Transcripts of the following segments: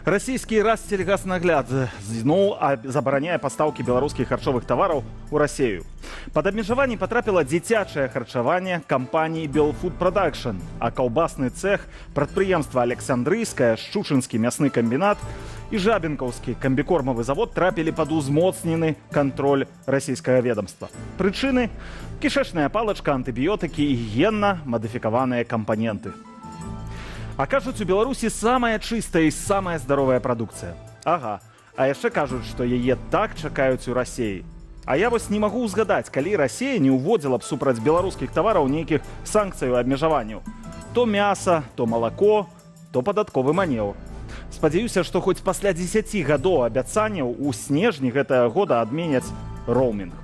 Расійскі Растельгаснагляд зноў забараняе пастаўкі беларускіх харчовых тавараў у Расею. Пад абмежаванні патрапіла дзіцячае харчаванне кампаніі Белфуд Продакшн, а каўбасны цэх, прадпрыемства Александрыйскае, Шчучынскі мясны камбінат і Жабінкаўскі камбікормавы завод трапілі пад узмоцнены кантроль расійскага ведомства. Прычыны – кішэчная палачка, антыбіётыкі і генна-мадыфікаваныя кампаненты. А кажуць, у Беларусі самая чыстая і самая здаровая прадукцыя. Ага, а яшчэ кажуць, што яе так чакаюць у Расеі. А я вось не магу ўзгадаць, калі Расея не ўводзіла б супраць беларускіх тавараў нейкіх санкцый і абмежаванняў. То мяса, то малако, то падатковы манеўр. Спадзяюся, што хоць пасля 10 гадоў абяцанняў у снежні гэтага года адменяць роумінг.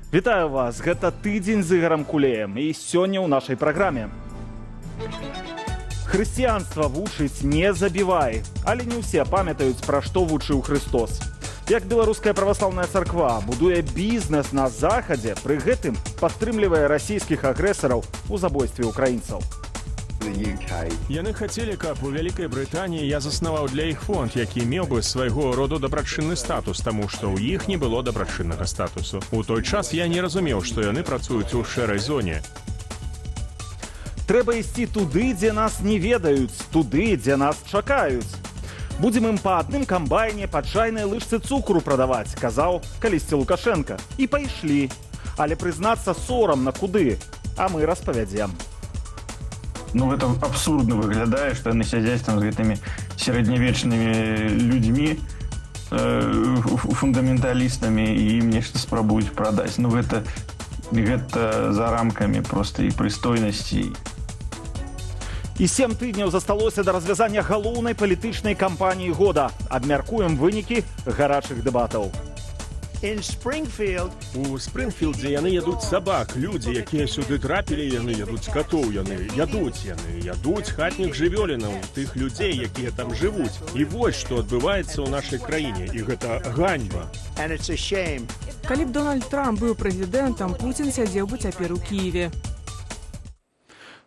Вітаю вас, гэта тыдзень з Ігарам Кулеем і сёння ў нашай праграме. Хрысціянства вучыць не забівай, але не ўсе памятаюць, пра што вучыў Христос. Як беларуская праваслаўная царква будуе бізнес на захадзе, пры гэтым падтрымлівае расійскіх агрэсараў у забойстве украінцаў. Яны хацелі, каб у Вялікай Брытаніі я заснаваў для іх фонд, які меў бы свайго роду дабрачынны статус, таму што ў іх не было дабрачыннага статусу. У той час я не разумеў, што яны працуюць у шэрай зоне. Трэба ісці туды, дзе нас не ведаюць, туды, дзе нас чакаюць. Будзем ім па адным камбайне па чайнай лыжцы цукру прадаваць, казаў калісьці Лукашенка. І пайшлі. Але прызнацца сорамна куды, а мы распавядзем. Ну, гэта абсурдна выглядае, што яны сядзяць там з гэтымі сярэднявечнымі людзьмі, фундаменталістамі, і ім нешта спрабуюць прадаць. Ну, гэта за рамкамі проста і прыстойнасці. І 7 тыдняў засталося да развязання галоўнай палітычнай кампаніі года. Абмяркуем вынікі гарачых дэбатаў. У Спрынгфілдзе яны ядуць сабак. Людзі, якія сюды трапілі, яны ядуць катоў. Яны ядуць хатніх жывёлінаў, тых людзей, якія там жывуць. І вось, што адбываецца ў нашай краіне. І гэта ганьба. Калі б Дональд Трамп быў прэзідэнтам, Пуцін сядзеў бы цяпер у Кіеве.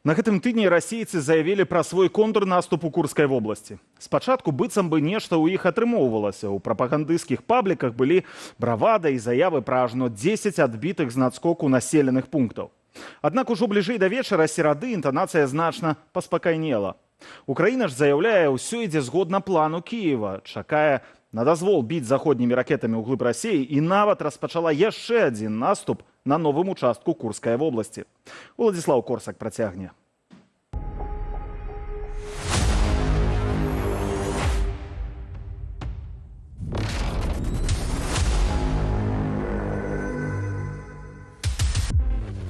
На гэтым тыдні расейцы заявілі пра свой контрнаступ у Курскай вобласці. Спачатку быццам бы нешта ў іх атрымоўвалася. У прапагандысцкіх пабліках былі бравада і заявы пра ажно 10 адбітых з надскоку населеных пунктаў. Аднак ужо бліжэй да вечара серады інтанацыя значна паспакайнела. Украіна ж заяўляе, ўсё ідзе згодна плану Кіева, чакае на дазвол біць заходнімі ракетамі ў глыб Расеі і нават распачала яшчэ адзін наступ на новым участку Курскай вобласці. Уладзіслаў Корсак працягне.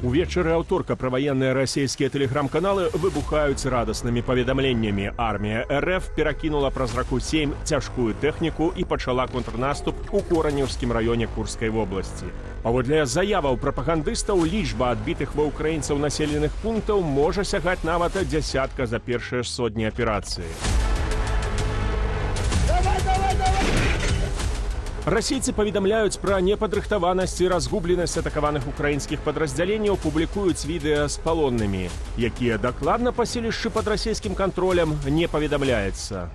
Увечары аўторка праваенныя расійскія тэлеграм-каналы выбухаюць радаснымі паведамленнямі. Армія РФ перакінула праз раку Сейм цяжкую тэхніку і пачала контрнаступ у Коранеўскім раёне Курскай вобласці. Паводле заяваў прапагандыстаў, лічба адбітых ва ўкраінцаў населеных пунктаў можа сягаць нават дзясятка за першыя сотні аперацыі. Расійцы паведамляюць пра непадрыхтаванасць і разгубленасць атакаваных украінскіх падраздзяленняў, публікуюць відэа з палоннымі. Якія дакладна паселішчы пад расійскім кантролем, не паведамляецца.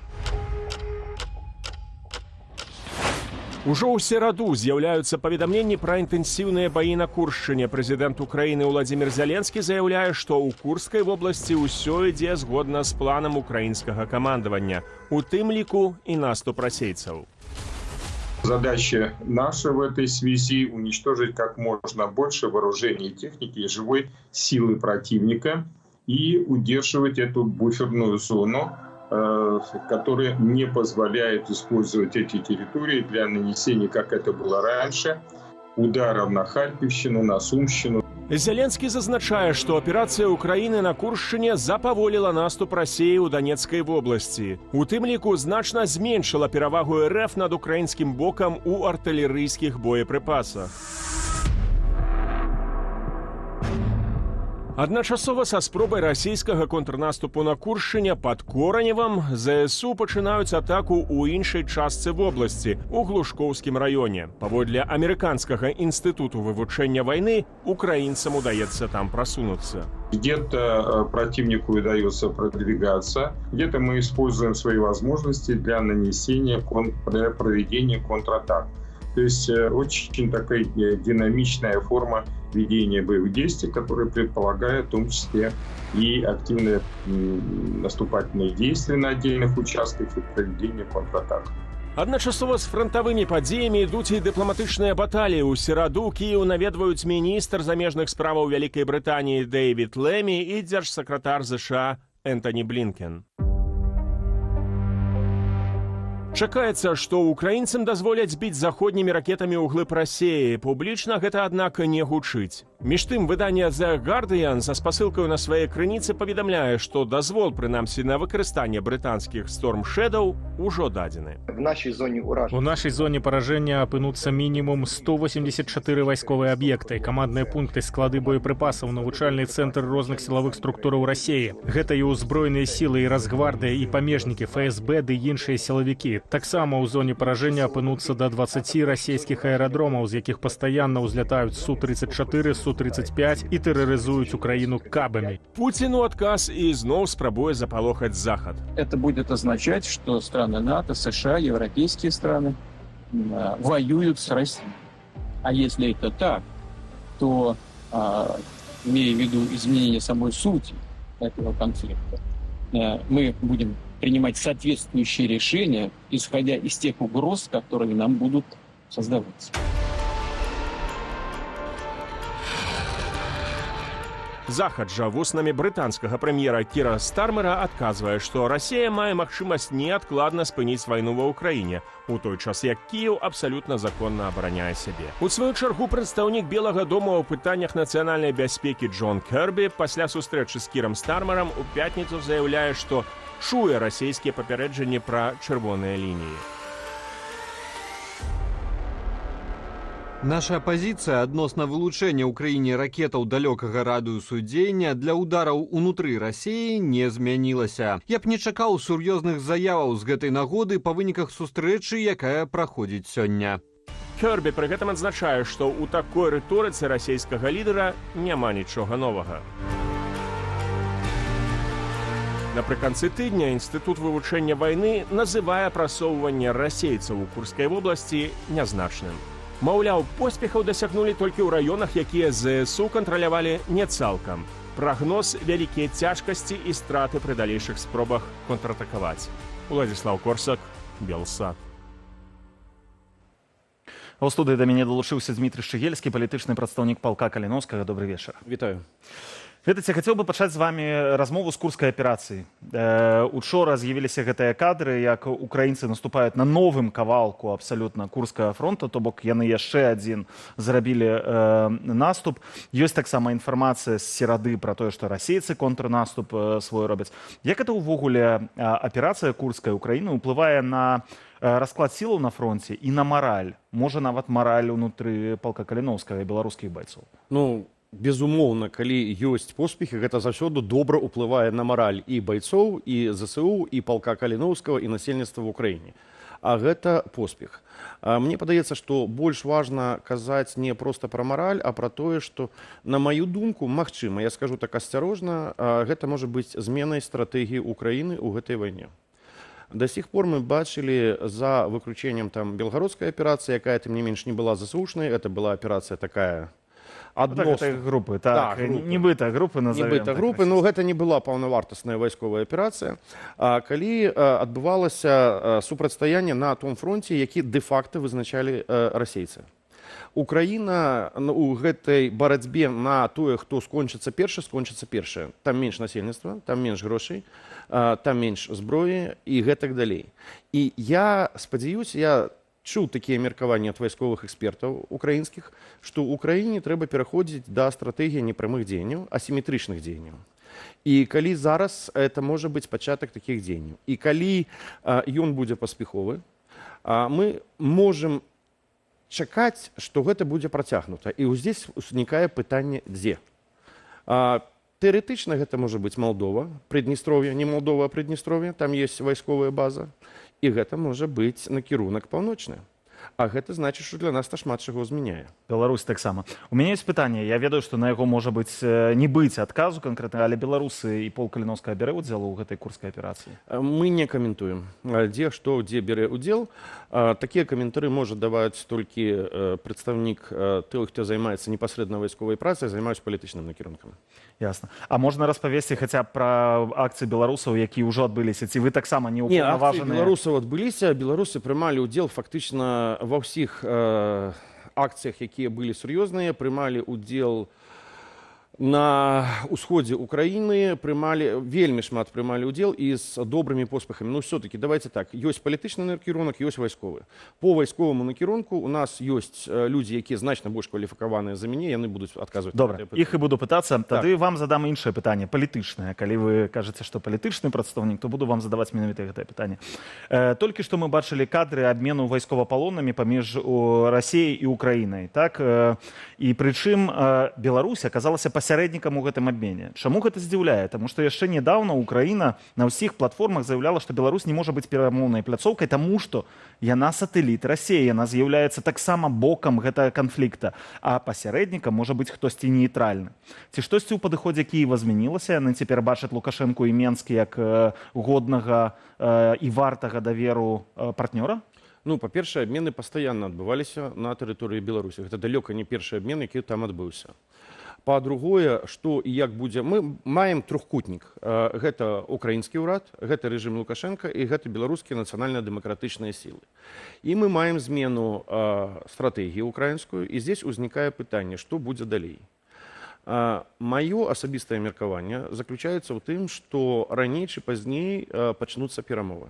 Ужо ў сераду з'яўляюцца паведамленні пра інтэнсіўныя баі на Куршчыне. Прэзідэнт Украіны Уладзімір Зяленскі заяўляе, што ў Курскай вобласці ўсё ідзе згодна з планам украінскага камандавання, у тым ліку і наступ расейцаў. Задача наша в этой связи – уничтожить как можно больше вооружений и техники и живой силы противника и удерживать эту буферную зону, которая не позволяет использовать эти территории для нанесения, как это было раньше, ударов на Харківщину, на Сумщину. Зеленскі зазначае, што аперацыя Украіны на Куршчыне запаволіла наступ Расеі ў Данецкай вобласці. У тым ліку значна зменшыла перавагу РФ над украінскім бокам у артылерыйскіх боепрыпасах. Адначасова са спробай расійскага контрнаступу на Куршыне пад Кораневам ЗСУ пачынаюць атаку ў іншай частцы вобласці, у Глушкоўскім раёне. Паводле Амерыканскага інстытуту вывучэння вайны, украінцам удаецца там прасунуцца. Где-то противнику удается продвигаться, где-то мы используем свои возможности для нанесения, для проведения контратак. То есть очень такая динамичная форма ведения боевых действий, которая предполагает в том числе и активные наступательные действия на отдельных участках и проведение контратак. Адначасова з франтавымі падзеямі ідуць і дыпламатычныя баталіі. У сераду Кіеў наведваюць міністр замежных справаў Вялікай Брытаніі Дэвід Лэмі і дзяржсакратар ЗША Энтані Блінкен. Чакаецца, што украінцам дазволяць біць заходнімі ракетамі ў глыб Расіі. Публічна гэта, аднак, не гучыць. Між тым, выданне The Guardian са спасылкаю на свае крыніцы паведамляе, што дазвол, прынамсі, на выкарыстанне брытанскіх Storm Shadow ужо дадзены. У нашей зоне поражения апынуцца мінімум 184 вайсковыя аб'екты, камандныя пункты, склады боепрыпасаў, навучальны цэнтр розных сілавых структураў Расіі. Гэта і ўзброеныя сілы, і Расгвардыя, і памежнікі, ФСБ ды іншыя сілавікі. Таксама ў зоне поражения апынуцца да 20 расійскіх аэрадромаў, з якіх пастаянна ўзлятаюць Су-34, Су-35 і тэрарызуюць Украіну кабамі. Путін у адказ і зноў спрабуе запалохаць Захад. Это будет означать, что страны НАТО, США, европейские страны воюют с Россией. А если это так, то, имея в виду изменение самой сути этого конфликта, мы будем принимать соответствующие решения, исходя из тех угроз, которые нам будут создаваться. Захад жа вуснамі брытанскага прэм'ера Кіра Стармера адказвае, што Расія мае магчымасць неадкладна спыніць вайну ва ўкраіне, у той час як Кіеў абсалютна законна абараняе сябе. У сваю чаргу прадстаўнік Белага дома ў пытаннях нацыянальнай бяспекі Джон Кэрбі пасля сустрэчы з Кірам Стармерам у пятніцу заяўляе, што чуе расійскія папярэджанні пра чырвоныя лініі. Наша пазіцыя адносна вылучэння ўкраіне ракетаў далёкага радыусу дзеяння для удараў унутры Расіі не змянілася. Я б не чакаў сур'ёзных заяваў з гэтай нагоды па выніках сустрэчы, якая праходзіць сёння. Кэрбі пры гэтым адзначае, што ў такой рыторыцы расійскага лідара няма нічога новага. Напрыканцы тыдня Інстытут вывучэння вайны называе прасоўванне расейцаў у Курскай вобласці нязначным. Маўляў, поспехаў дасягнулі толькі ў раёнах, якія ЗСУ кантралявалі не цалкам. Прагноз – вялікія цяжкасці і страты пры далейшых спробах контратакаваць. Уладзіслаў Корсак, Белсат. У студыі да мяне далучыўся Дмітрый Шчыгельскі, палітычны прадстаўнік палка Каліноўскага. Добрый вечар. Вітаю. Ведаце, хацеў бы пачаць з вами размову з курскай аперацыі. Учора з'явіліся гэтыя кадры, як украінцы наступаюць на новым кавалку абсалютна Курскага фронту, то бок яны яшчэ адзін зрабілі наступ. Ёсць таксама інфармацыя з серады пра тое, што расейцы контрнаступ свой робяць. Як это ўвогуле аперацыя Курскай Украіны ўплывае на расклад сілаў на фронце і на мараль? Можа, нават мараль унутры палка Каліноўскага і беларускіх байцоў? Безумоўна, калі ёсць поспехі, гэта заўсёды добра ўплывае на мараль і байцоў, і ЗСУ, і палка Каліноўскага, і насельніцтва ў Украіне. А гэта поспех. Мне падаецца, што больш важна казаць не проста пра мараль, а пра тое, што, на маю думку, магчыма, я скажу так асцярожна, гэта можа быць зменай стратэгіі Украіны ў гэтай вайне. До сих пор мы бачили за выключением там белгородской операции, якая, тем не менш, не была засушной, это была операция такая адносна групы, так, нібыта групы назовем. Нібыта групы, но гэта не была паўнавартасная вайсковая аперацыя, калі адбывалася супрацьстаянне на том фронте, які дэ-факта вызначалі расейцы. Украіна у гэтай барацьбе на тое, хто скончыцца першы. Там менш насельніцтва, там менш грошай, там менш зброі і гэтак далей. І я спадзяюся, я чуў такія меркаванні ад вайсковых экспертаў украінскіх, што ў Украіне трэба пераходзіць да стратэгіі непрамых дзеянняў, асіметрычных дзеянняў. І калі зараз это можа быць пачатак такіх дзеянняў. І калі ён будзе паспяховы, мы можам чакаць, што гэта будзе працягнута. І здесь узнікае пытанне, дзе. Тэарэтычна гэта можа быць Малдова, Прыдністров'е, не Малдова, а Прыдністров'е, там ёсць вайсковая база. І гэта можа быць накірунак паўночны. А гэта значыць, што для нас та шмат чаго змяняе. Беларусь таксама. У мяне ёсць пытанне. Я ведаю, што на яго можа быць не быць адказу канкрэтна, але беларусы і пол Каліновскага бярэ ўдзел у гэтай курскай аперацыі. Мы не каментуем, дзе што, дзе бярэ ўдзел. Такія каментары можа даваць толькі прадстаўнік той, хто займаецца непасрэдна вайсковай працай, займаюць палітычным накірункам. Ясна. А можна распавесці хаця б пра акцыі беларусаў, якія ўжо адбыліся? Ці вы таксама не ўпаўнаважаныя? Не, акцыі беларусаў адбыліся. Беларусы прымалі ўдзел фактычна ва ўсіх акцыях, якія былі сур'ёзныя, прымалі ўдзел на ўсходзе Украіны, вельмі шмат прымалі ўдзел і з добрымі поспехамі. Ну, все-таки, давайте так, ёсць палітычны накірунак, ёсць вайсковы. По вайсковаму накірунку у нас ёсць людзі, якія значна больш кваліфікаваныя за мяне, яны будуць адказваць. Добра, іх і буду пытацца. Тады вам задам іншае пытанне, палітычнае. Калі вы кажаце, што палітычны прадстаўнік, то буду вам задаваць менавіта гэтае пытанне. Толькі што мы бачылі кадры абмену вайсковапалоннымі паміж Расіяй і Украінай. Так? І прычым Беларусь аказалася пасярэднікам у гэтым абмене. Чаму гэта здзіўляе? Таму што яшчэ нядаўна Украіна на ўсіх платформах заяўляла, што Беларусь не можа быць перамоўнай пляцоўкай, таму што яна сатэліт Расіі, яна з'яўляецца таксама бокам гэтага канфлікта, а пасярэднікам можа быць хтосьці нейтральны. Ці штосьці ў падыходзе Кіева змянілася? Яны цяпер бачаць Лукашэнку і Менск як годнага і вартага даверу партнёра? Ну, па-першае, абмены пастаянна адбываліся на тэрыторыі Беларусі. Гэта далёка не першы абмен, які там адбыўся. Па-другое, што і як будзе... Мы маем трохкутнік. Гэта украінскі ўрад, гэта рэжым Лукашенка і гэта беларускія нацыянальна-дэмакратычныя сілы. І мы маем змену стратэгіі украінскую, і здесь узнікае пытанне, што будзе далей. Маё асабістае меркаванне заключаецца ў тым, што раней ці пазней пачнуцца перамовы.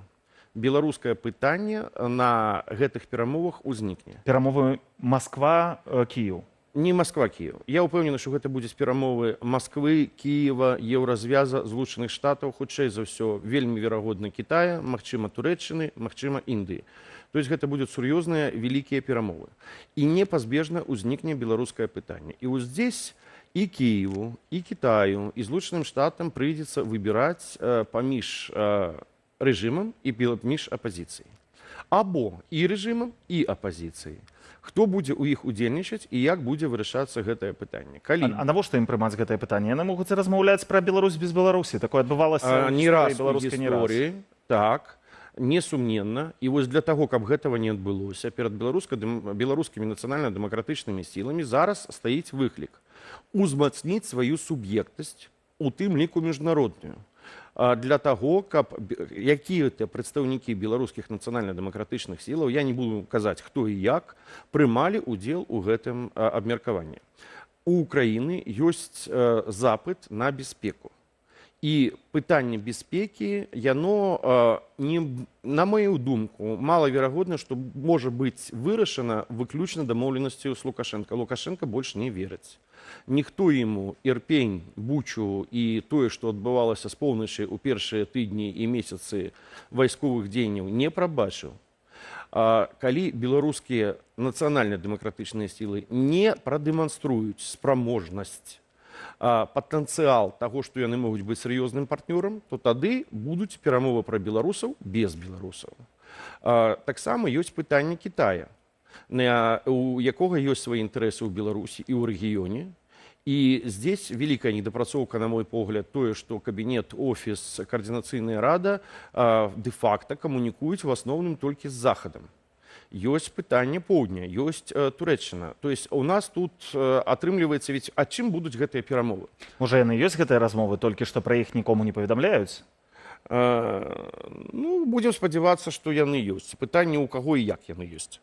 Беларускае пытанне на гэтых перамовах узнікне. Перамовы Масква-Кіеў. Не Масква-Кіеў. Я ўпэўнены, што гэта будуць перамовы Масквы, Кіева, Еўразвяза, Злучаных Штатаў, хутчэй за ўсё, вельмі верагодна Кітая, магчыма Турэччыны, магчыма Індыі. То есть гэта будуць сур'ёзныя вялікія перамовы. І непазбежна ўзнікне беларускае пытанне. І вось здесь і Кіеву, і Кітаю, і Злучаным Штатам прыйдзецца выбіраць паміж рэжымам і паміж апазіцыяй. Або і рэжымам, і апазіцыяй. Хто будзе ў іх удзельнічаць і як будзе вырашацца гэтае пытанне? А навошта ім прымаць гэтае пытанне? Яны могуць размаўляць пра Беларусь без Беларусі. Такое адбывалася не раз у гісторыі. Так, несумненна. І вось для таго, каб гэтага не адбылося, перад беларускімі нацыянальна-дэмакратычнымі сіламі зараз стаіць выклік узмацніць сваю суб'ектнасць, у тым ліку міжнародную. Для таго, каб якія-то прадстаўнікі беларускіх нацыянальна-дэмакратычных сілаў, я не буду казаць, хто і як, прымалі ўдзел у гэтым абмеркаванні. У Украіны ёсць запыт на бяспеку. І пытанне бяспекі, яно, на маю думку, малаверагодна, што можа быць вырашана выключна дамоўленасцю з Лукашенко. Лукашенко больш не верыць. Ніхто яму Ірпень, Бучу і тое, што адбывалася з поўначы ў першыя тыдні і месяцы вайсковых дзеянняў, не прабачыў. Калі беларускія нацыянальна-дэмакратычныя сілы не прадэманструюць справможнасць, патэнцыял таго, што яны могуць быць сур'ёзным партнёрам, то тады будуць перамовы пра беларусаў без беларусаў. Таксама ёсць пытанне Кітая, у якога ёсць свае інтарэсы ў Беларусі і ў рэгіёне. І здесь великая недопрацоўка, на мой погляд, тое, што кабінет, офіс, координацыйная рада де-факто камунікуюць в асноўным толькі з Захадам. Ёсць пытанне поўдня, ёсць Турэччына. То есть у нас тут атрымліваецца, ведь а чым будуць гэтыя перамовы? Можа, яны ёсць гэтыя размовы, толькі што пра іх нікому не паведамляюць? Ну, будзем спадзявацца, што яны ёсць. Пытанне, у каго і як яны ёсць.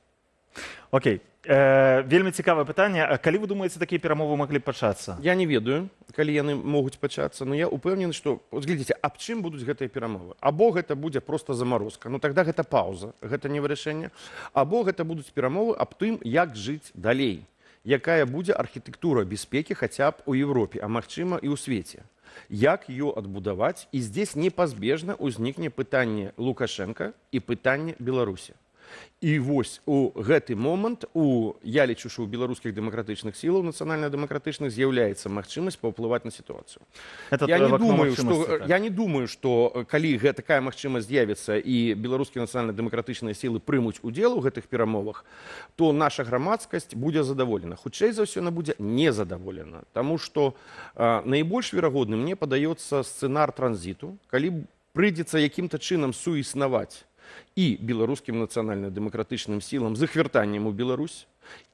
Окей. Вельмі цікавае пытанне. Калі вы думаеце, такія перамовы маглі б пачацца? Я не ведаю, калі яны могуць пачацца, но я упэўнены, што, глядзіце, аб чым будуць гэтыя перамовы? Або гэта будзе проста замарозка, ну тогда гэта пауза, гэта не вырашэнне, або гэта будуць перамовы аб тым, як жыць далей, якая будзе архітэктура бяспекі хаця б у Европе, а магчыма і ў свеце. Як ее адбудаваць, і здесь непазбежна ўзнікне пытанне Лукашенка і пытанне Беларусі. І вось у гэты момант я лічу, што ў беларускіх дэмакратычных сілаў нацыянальна-дэмакратычных з'яўляецца магчымасць паўплываць на сітуацыю. Я не думаю, што калі такая магчымасць з'явіцца і беларускія нацыянальна-дэмакратычныя сілы прымуць удзел у гэтых перамовах, то наша грамадскасць будзе задаволена. Хутчэй за ўсё, яна будзе незадаволена. Таму што найбольш верагодны, мне падаецца, сцэнар транзіту, калі прыйдзецца якім-то чынам суіснаваць і беларускім нацыянальна-дэмакратычным сілам з іх вяртаннем у Беларусь,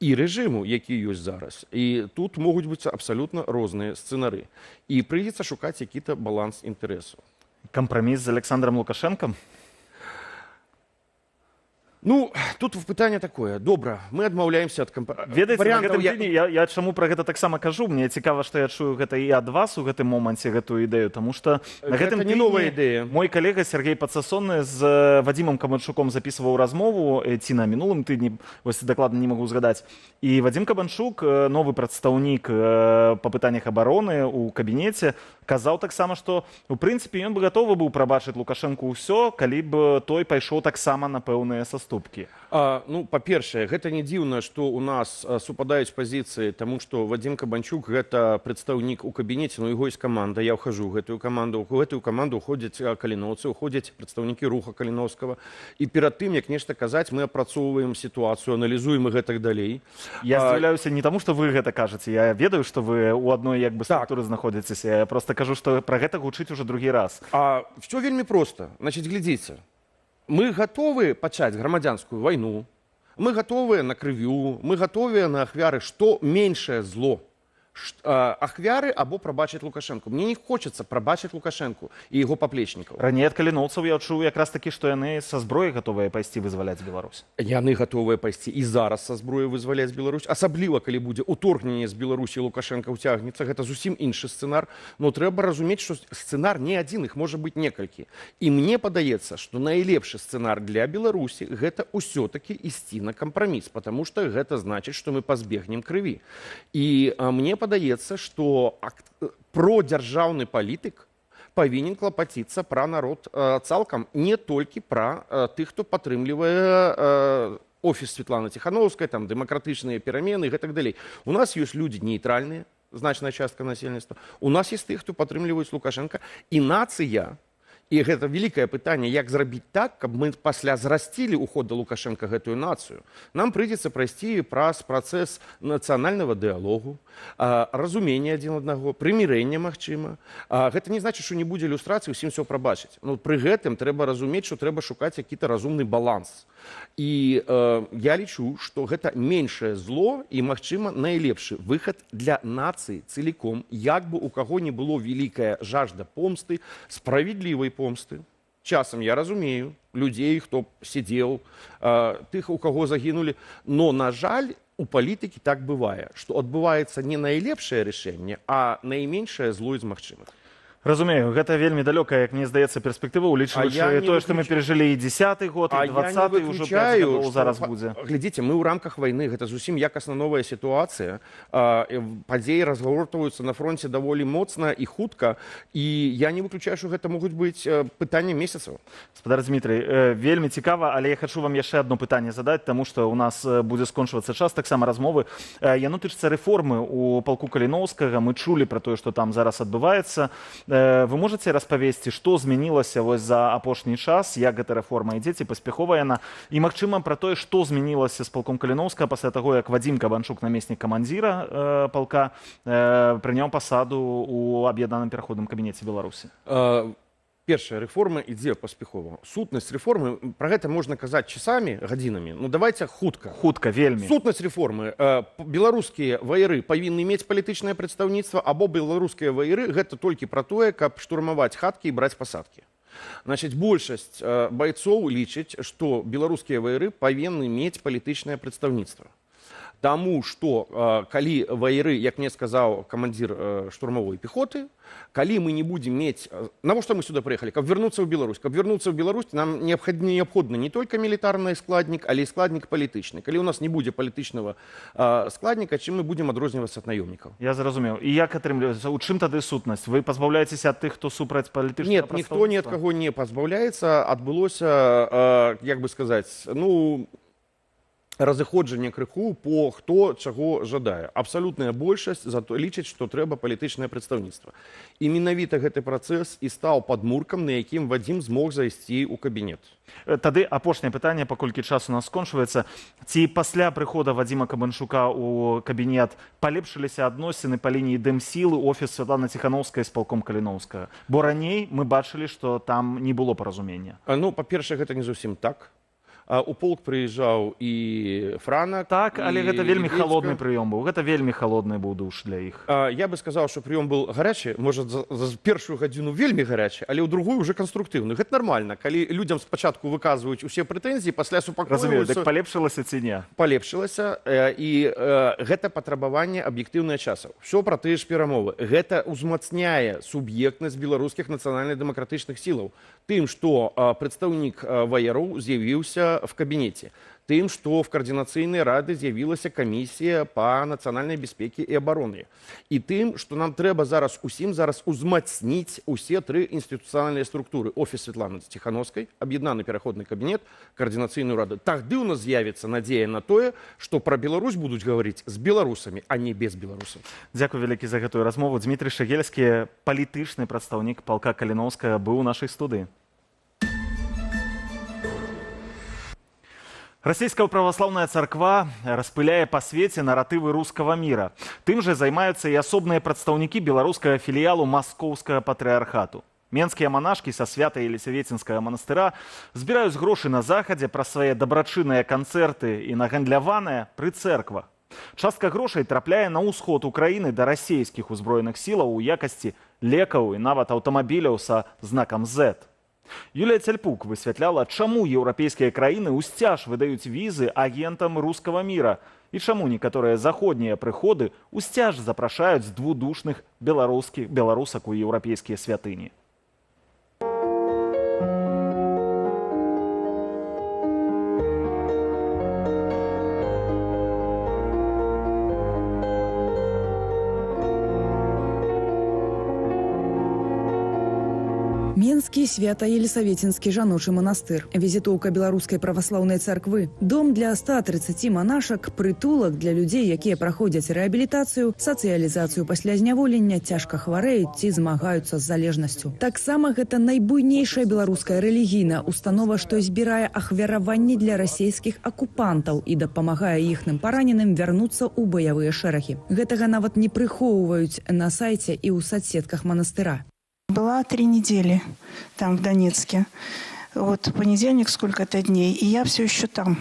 і рэжыму, які ёсць зараз. І тут могуць быць абсалютна розныя сцэнары. І прыйдзецца шукаць які-то баланс інтарэсу. Кампраміс з Александром Лукашенком? Ну, тут пытанне такое. Добра, мы адмаўляемся ад Ведаеце, на гэтым тыдні я чаму пра гэта таксама кажу? Мне цікава, што я чую гэта і ад вас у гэтым моманце гэтую ідэю, таму што на гэтым не новая ідэя. Мой калега Сергей Пацасонны з Вадзімам Кабанчуком запісваў размову ці на мінулым тыдні, вось дакладна не магу згадаць. І Вадзім Кабанчук, новы прадстаўнік па пытаннях абароны ў кабінеце, казаў таксама, што у прынцыпе ён бы гатовы быў прабачыць Лукашэнку ўсё, калі б той пайшоў таксама на пэўныя саступкі. Ну, па-першае, гэта не дзіўна, што ў нас супадаюць пазіцыі, таму што Вадзім Кабанчук гэта прадстаўнік у кабінеце, ну яго ёсць каманда, я ўхожу ў гэтую каманду. У гэтую каманду ўходзяць каліноўцы, уходзяць прадстаўнікі руха Каліноўскага. І перад тым, як нешта казаць, мы апрацоўваем сітуацыю, аналізуем і гэтак далей. Я здзіўляюся не таму, што вы гэта кажаце. Я ведаю, што вы ў адной як бы структуры знаходзіцеся. Я просто кажу, што пра гэта гучыць уже другі раз. Всё вельмі проста. Значыць, глядзіце. Мы гатовы пачаць грамадзянскую вайну, мы гатовыя на крывю, мы гатовыя на ахвяры, што меншае зло. Ахвяры або прабачыць Лукашэнку. Мне не хочацца прабачыць Лукашэнку і яго паплечнікаў. Раней ад каліноўцаў я чуў якраз такі, што яны са зброяй гатовыя пайсці вызваляць Беларусь. Яны гатовыя пайсці і зараз са зброяй вызваляць Беларусь. Асабліва, калі будзе ўторгненне з Беларусі, Лукашэнка ўцягнецца. Гэта зусім іншы сцэнар. Но трэба разумець, што сцэнар не адзін, іх можа быць некалькі. І мне падаецца, што найлепшы сцэнар для Беларусі гэта ўсё-такі ісці на кампраміс, потому што гэта значыць, што мы пазбегнем крыві. І мне падаецца, што продзяржаўны палітык павінен клапаціцца пра народ цалкам, не толькі пра тых, хто падтрымлівае офіс Светланы Ціхановскай, там дэмакратычныя перамены і гэтак далей. У нас ёсць людзі нейтральныя, значная частка насельніцтва. У нас ёсць тых, хто падтрымліваюць Лукашенка, і нацыя. І гэта вялікае пытанне, як зрабіць так, каб мы пасля зрасцілі ўход да Лукашенка гэтую нацыю. Нам прыйдзецца прайсці праз працэс нацыянальнага дыялогу, разумення адзін аднаго, прымірэння магчыма. Гэта не значыць, што не будзе ілюстрацыі, усім все прабачыць. Но пры гэтым трэба разумець, што трэба шукаць які-то разумны баланс. І я лічу, што гэта меншае зло і, магчыма, найлепшы выхад для нацыі цэліком, як бы у каго не было вялікая жажда помсты, справедлівай помсты. Часам я разумею людзей, хто сидзеў, тых, у каго загінулі, но, на жаль, у палітыкі так бывае, што адбываецца не найлепшае рашэнне, а найменшае зло з магчымых. Разумею, гэта вельмі далёкая, як мне здаецца, перспектыва, улічваючы тое, што мы перажылі і 10-й год, і 20-й, ўжо 5 гадоў зараз будзе. Глядзіце, мы ў рамках вайны, гэта зусім якасна новая сітуацыя. Падзеі разгортваюцца на фронце даволі моцна і хутка, і я не выключаю, што гэта могуць быць пытанні месяцаў. Гаспадар Дмітрый, вельмі цікава, але я хачу вам яшчэ адно пытанне задаць, таму што у нас будзе скончвацца час таксама размовы. Яно тычыцца рэформы ў палку Каліноўскага. Мы чулі пра тое, што там зараз адбываецца. Вы можете распавесці, што змянілася вось за апошні час, як гэта рэформа ідзе, ці паспяховая яна, і, магчыма, пра тое, што змянілася з палком Каліноўскага пасля таго, як Вадзім Кабанчук, намеснік камандзіра палка, прыняў пасаду ў аб'яднаным пераходным кабінеце Беларусі. Першая рэформа ідзе паспяхова. Сутнасць рэформы, пра гэта можна казаць часамі, гадзінамі, ну давайте хутка. Хутка, вельмі. Сутнасць рэформы. Беларускія ваяры павінны мець палітычнае прадстаўніцтва, або беларускія ваяры гэта толькі пра тое, каб штурмаваць хаткі і браць пасадкі. Значыць, большасць байцоў лічыць, што беларускія ваяры павінны мець палітычнае прадстаўніцтва. Таму што калі ваеры, як мне сказаў камандзір штурмавой пехоты, калі мы не будзем мець, навошта мы сюда прыехалі, каб вярнуцца ў Беларусь. Каб вярнуцца ў Беларусь, нам неабходны не толькі мілітарны складнік, але і складнік палітычны. Калі ў нас не будзе палітычнага складніка, чым мы будзем адрознівацца ад наёмнікаў. Я зразумеў. І як атрымліваецца, у чым тады сутнасць? Вы пазбаўляецеся ад тых, хто супраць палітычнага Нет, прадстаўніцтва? ніхто ні ад каго не пазбаўляецца. Адбылося, як бы сказаць, разыходжанне крыху по хто чаго жадае. Абсалютная большасць лічыць, што трэба палітычнае прадстаўніцтва. І менавіта гэты працэс і стаў падмуркам, на якім Вадзім змог зайсці ў кабінет. Тады апошняе пытанне, паколькі час у нас скончваецца. Ці пасля прыхода Вадзіма Кабанчука ў кабінет палепшыліся адносіны па лініі Дэмсілы, офіс Святланы Ціхановскай з палком Каліноўскага? Бо раней мы бачылі, што там не было паразумення. Па-першае, гэта не зусім так. У полк прыязджаў і Франак. Так, але гэта вельмі халодны прыём быў. Гэта вельмі халодны быў душ для іх. Я бы сказаў, што прыём быў гарячы, можа, за першую гадзіну вельмі гарячы, але ў другую уже канструктыўны. Гэта нармальна, калі людзям спачатку выказваюць усе прэтэнзіі, пасля супакойваюцца. Разумею, дык палепшылася ці не? Палепшылася, і гэта патрабаванне аб'ектыўнае часаў. Усё пра тыя ж перамовы. Гэта ўзмацняе суб'ектнасць беларускіх нацыянальна-дэмакратычных сілаў. Тым, што прадстаўнік ваяроў з'явіўся в кабінеце. Тым, што в координацыйнай рады з'явілася камісія па нацыянальнай бяспекі і абароны. І тым, што нам трэба усім узмацніць усе тры інстытуцыянальныя структуры. Офіс Святланы Ціхановскай, аб'яднаны пераходны кабінет, координацыйную раду. Тагды ў нас з'явіцца надзея на тое, што пра Беларусь будуць гаварыць з беларусамі, а не без беларусаў. Дзякуй вялікі за гэтую размову. Дмітрий Шагельскі, палітычны прадстаўнік палка Каліноўскага, быў у нашай студыі. Российская православная царква распыляе па свеце наратывы рускага міра. Тым жа займаюцца і асобныя прадстаўнікі беларускага філіялу маскоўскага патрыархату. Менскія манашкі са Свята-Елісаветінскага манастыра збіраюць грошы на захадзе пра свае дабрачынныя канцэрты і нагандляваныя пры цэрквах. Частка грошай трапляе на ўсход Украіны да расійскіх узброеных сілаў у якасці лекаў і нават аўтамабіляў са знакам Z. Юлія Цяльпук высвятляла, чаму еўрапейскія краіны ўсцяж выдаюць візы агентам рускага міра і чаму некаторыя заходнія прыходы ўсцяж запрашаюць двудушных беларусак у еўрапейскія святыні. Менскі Свята-Елісаветінскі жаночы манастыр, візітоўка беларускай праваслаўнай царквы, дом для 130 манашак, прытулак для людзей, якія праходзяць рэабілітацыю, сацыялізацыю пасля зняволення, цяжка хварэюць ці змагаюцца з залежнасцю. Таксама гэта найбуйнейшая беларуская рэлігійная установа, што збірае ахвяраванні для расійскіх акупантаў і дапамагае іхным параненым вярнуцца ў баявыя шэрагі. Гэтага нават не прыхоўваюць на сайце і ў соцсетках манастыра. Была 3 недели там, в Донецке. Вот понедельник, сколько-то дней, и я все еще там.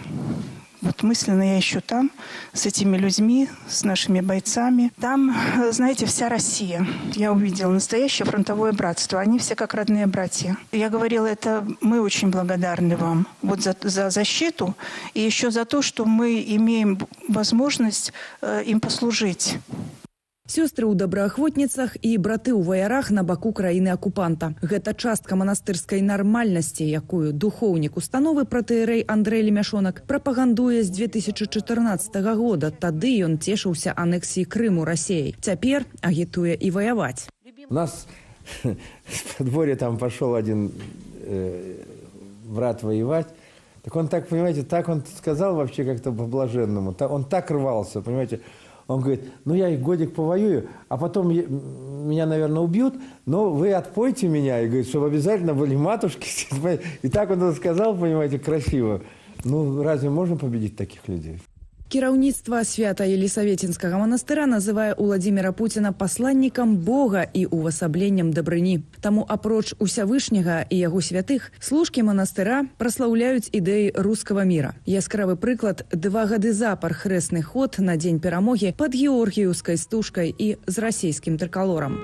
Вот мысленно я еще там, с этими людьми, с нашими бойцами. Там, знаете, вся Россия. Я увидела настоящее фронтовое братство. Они все как родные братья. Я говорила, это мы очень благодарны вам вот за защиту и еще за то, что мы имеем возможность им послужить. Сёстры ў добраахвотніцах і браты ў ваярах на баку краіны-акупанта. Гэта частка манастырскай нармальнасці, якую духоўнік установы протоіерэй Андрэй Лемяшонак прапагандуе з 2014 года. Тады ён цешыўся анексіі Крыму Расіяй. Цяпер агітуе і ваяваць. У нас с подворья там пошел один брат воевать. Так он так, понимаете, так он сказал вообще как-то по-блаженному. Он так рвался, понимаете. Он говорит, ну я и годик повоюю, а потом меня, наверное, убьют, но вы отпойте меня. И говорит, чтобы обязательно были матушки. И так он это сказал, понимаете, красиво. Ну, разве можно победить таких людей? Кіраўніцтва Свята-Елісаветінскага манастыра называе Уладзіміра Пуціна пасланнікам Бога і увасабленнем дабрыні. Таму апроч Усявышняга і яго святых, служкі манастыра праслаўляюць ідэі рускага міра. Яскравы прыклад 2 гады запар хрэсны ход на дзень перамогі пад георгіеўскай стужкай і з расійскім трыкалорам.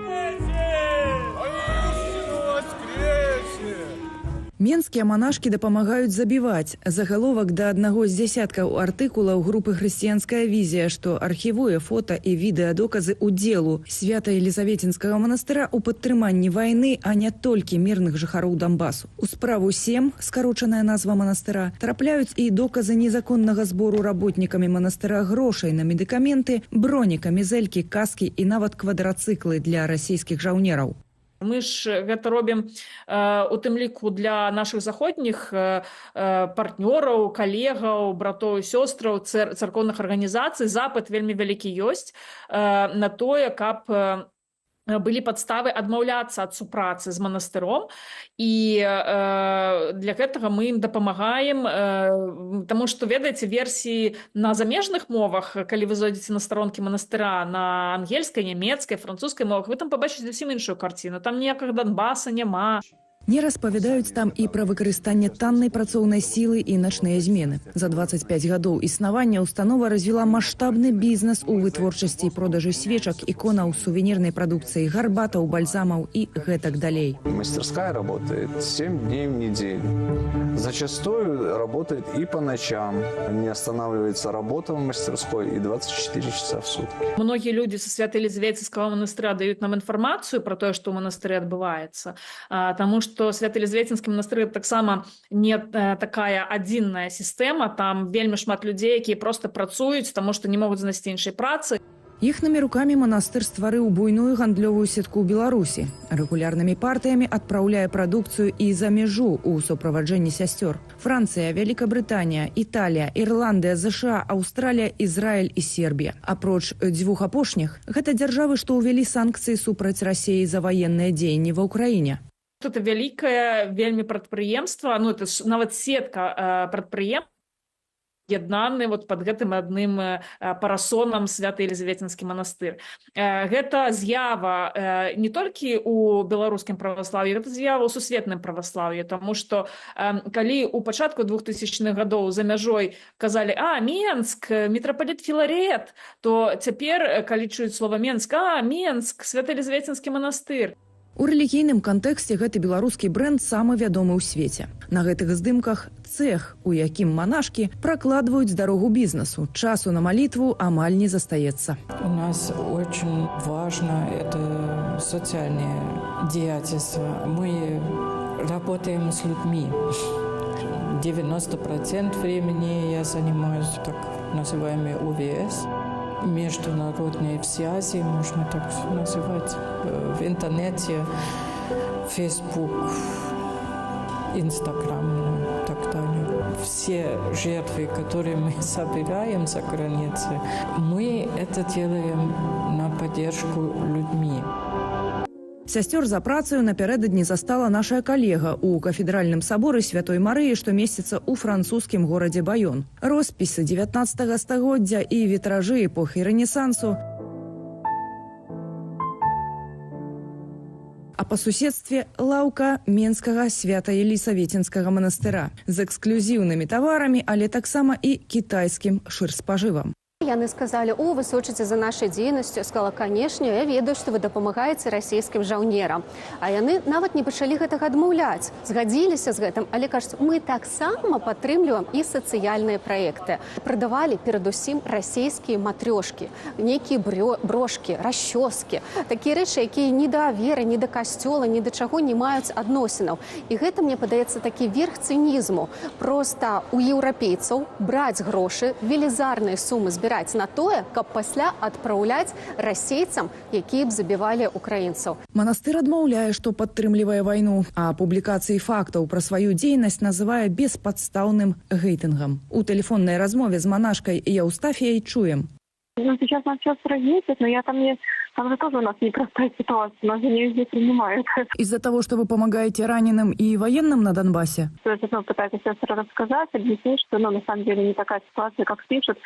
Менскія манашкі дапамагаюць забіваць. Загаловак да аднаго з дзясяткаў артыкулаў групы «Хрысціянская візія», што архівуе фота і відэадоказы удзелу Свята-Елізаветінскага манастыра ў падтрыманні вайны, а не толькі мірных жыхароў Донбасу. У справу 7, скарочаная назва манастыра, трапляюць і доказы незаконнага збору работнікамі манастыра грошай на медыкаменты, броні, камізэлькі, каскі і нават квадрацыклы для расійскіх жаўнераў. Мы ж гэта робім у тым ліку для нашых заходніх партнёраў, калегаў, братоў і сёстраў, царкоўных арганізацый. Запыт вельмі вялікі ёсць на тое, каб былі падставы адмаўляцца ад супрацы з манастыром, і для гэтага мы ім дапамагаем, таму што, ведаеце, версіі на замежных мовах, калі вы зайдзеце на старонкі манастыра на ангельскай, нямецкай, французскай мовах, вы там пабачыце зусім іншую карціну. Там ніякага Донбаса няма. Не распавядаюць там і пра выкарыстанне таннай працоўнай сілы і начныя змены. За 25 гадоў існавання установа развіла маштабны бізнес у вытворчасці і продажы свечак, іконаў, сувенірнай прадукцыі, гарбатаў, бальзамаў і гэтак далей. Мастерская работает 7 дней в неделю. Зачастую работает и по ночам. Не останавливается работа в мастерской и 24 часа в сутки. Многие люди со Свято-Елизаветинского монастыря дают нам информацию про то, что в монастыре отбывается, потому что Свято-Елизаветинский монастырь таксама не такая адзінная сістэма, там вельмі шмат людзей, якія просто працуюць, таму што не могуць знайсці іншай працы. Іхнымі рукамі манастыр стварыў буйную гандлёвую сетку ў Беларусі. Рэгулярнымі партыямі адпраўляе прадукцыю і за мяжу ў суправаджэнні сясцёр. Францыя, Вялікабрытанія, Італія, Ірландыя, ЗША, Аўстралія, Ізраіль і Сербія. Апроч дзвюх апошніх, гэта дзяржавы, што ўвялі санкцыі супраць Расіі за ваенныя дзеянні ва ўкраіне. Это вялікае вельмі прадпрыемства, ну это нават сетка прадпрыемств, яднаны вот под гэтым адным парасонам Свято-Елизаветинский монастыр. Гэта з'ява не толькі у беларускім праваслаўі, гэта з'ява ў сусветным праваслаўі, тому што калі у пачатку 2000-х гадоў за мяжой казалі Менск, мітрапаліт Філарет, то цяпер, калі чуюць слова Менск, Менск, Свято-Елизаветинский монастыр. У рэлігійным кантэксце гэты беларускі брэнд самы вядомы ў свеце. На гэтых здымках цэх, у якім манашкі пракладваюць дарогу бізнесу. Часу на молитву амаль не застаецца. У нас очень важно это социальное деятельство. Мы работаем с людьми. 90% времени я занимаюсь так называемыми ОВС. Международные связи, можно так называть, в интернете, Facebook, Instagram и так далее. Все жертвы, которые мы собираем за границей, мы это делаем на поддержку людьми. Сясцёр за працаю напярэдадні застала наша калега ў кафедральным саборы Святой Марыі, што месціцца ў французскім горадзе Байон. Роспісы 19 стагоддзя і вітражы эпохі Рэнесансу. А па суседстве лаўка Менскага Свята-Елізаветінскага манастыра з эксклюзіўнымі таварамі, але таксама і кітайскім шырспажывам. Яны сказали: о, вы сочыце за нашай дзейнасцю. Я сказала: канешне, я ведаю, што вы дапамагаеце расійскім жаўнерам. А яны нават не пачалі гэтага адмаўляць, згадзіліся з гэтым, але кажуць, мы таксама падтрымліваем і сацыяльныя праекты. Прадавалі перадусім расійскія матрёшкі, нейкія брошкі, расчёскі, такія рэчы, якія ні да веры, ні да касцёла, ні да чаго не маюць адносінаў. І гэта, мне падаецца, такі верх цынізму. Проста у еўрапейцаў браць грошы, велізарныя сумы збіраць на тое, каб пасля адпраўляць расейцам, якія б забівалі украінцаў. Манастыр адмаўляе, што падтрымлівае вайну, а публікацыі фактаў пра сваю дзейнасць называе беспадстаўным гейтынгам. У тэлефоннай размове з манашкай Еўстафіяй чуем. Сейчас нас сейчас разъездят, но я там же тоже у нас непростая ситуация, нас же не везде принимают. Из-за того, что вы помогаете раненым и военным на Донбассе? То есть, пытаюсь сестра рассказать, объяснить, что на самом деле не такая ситуация, как пишут,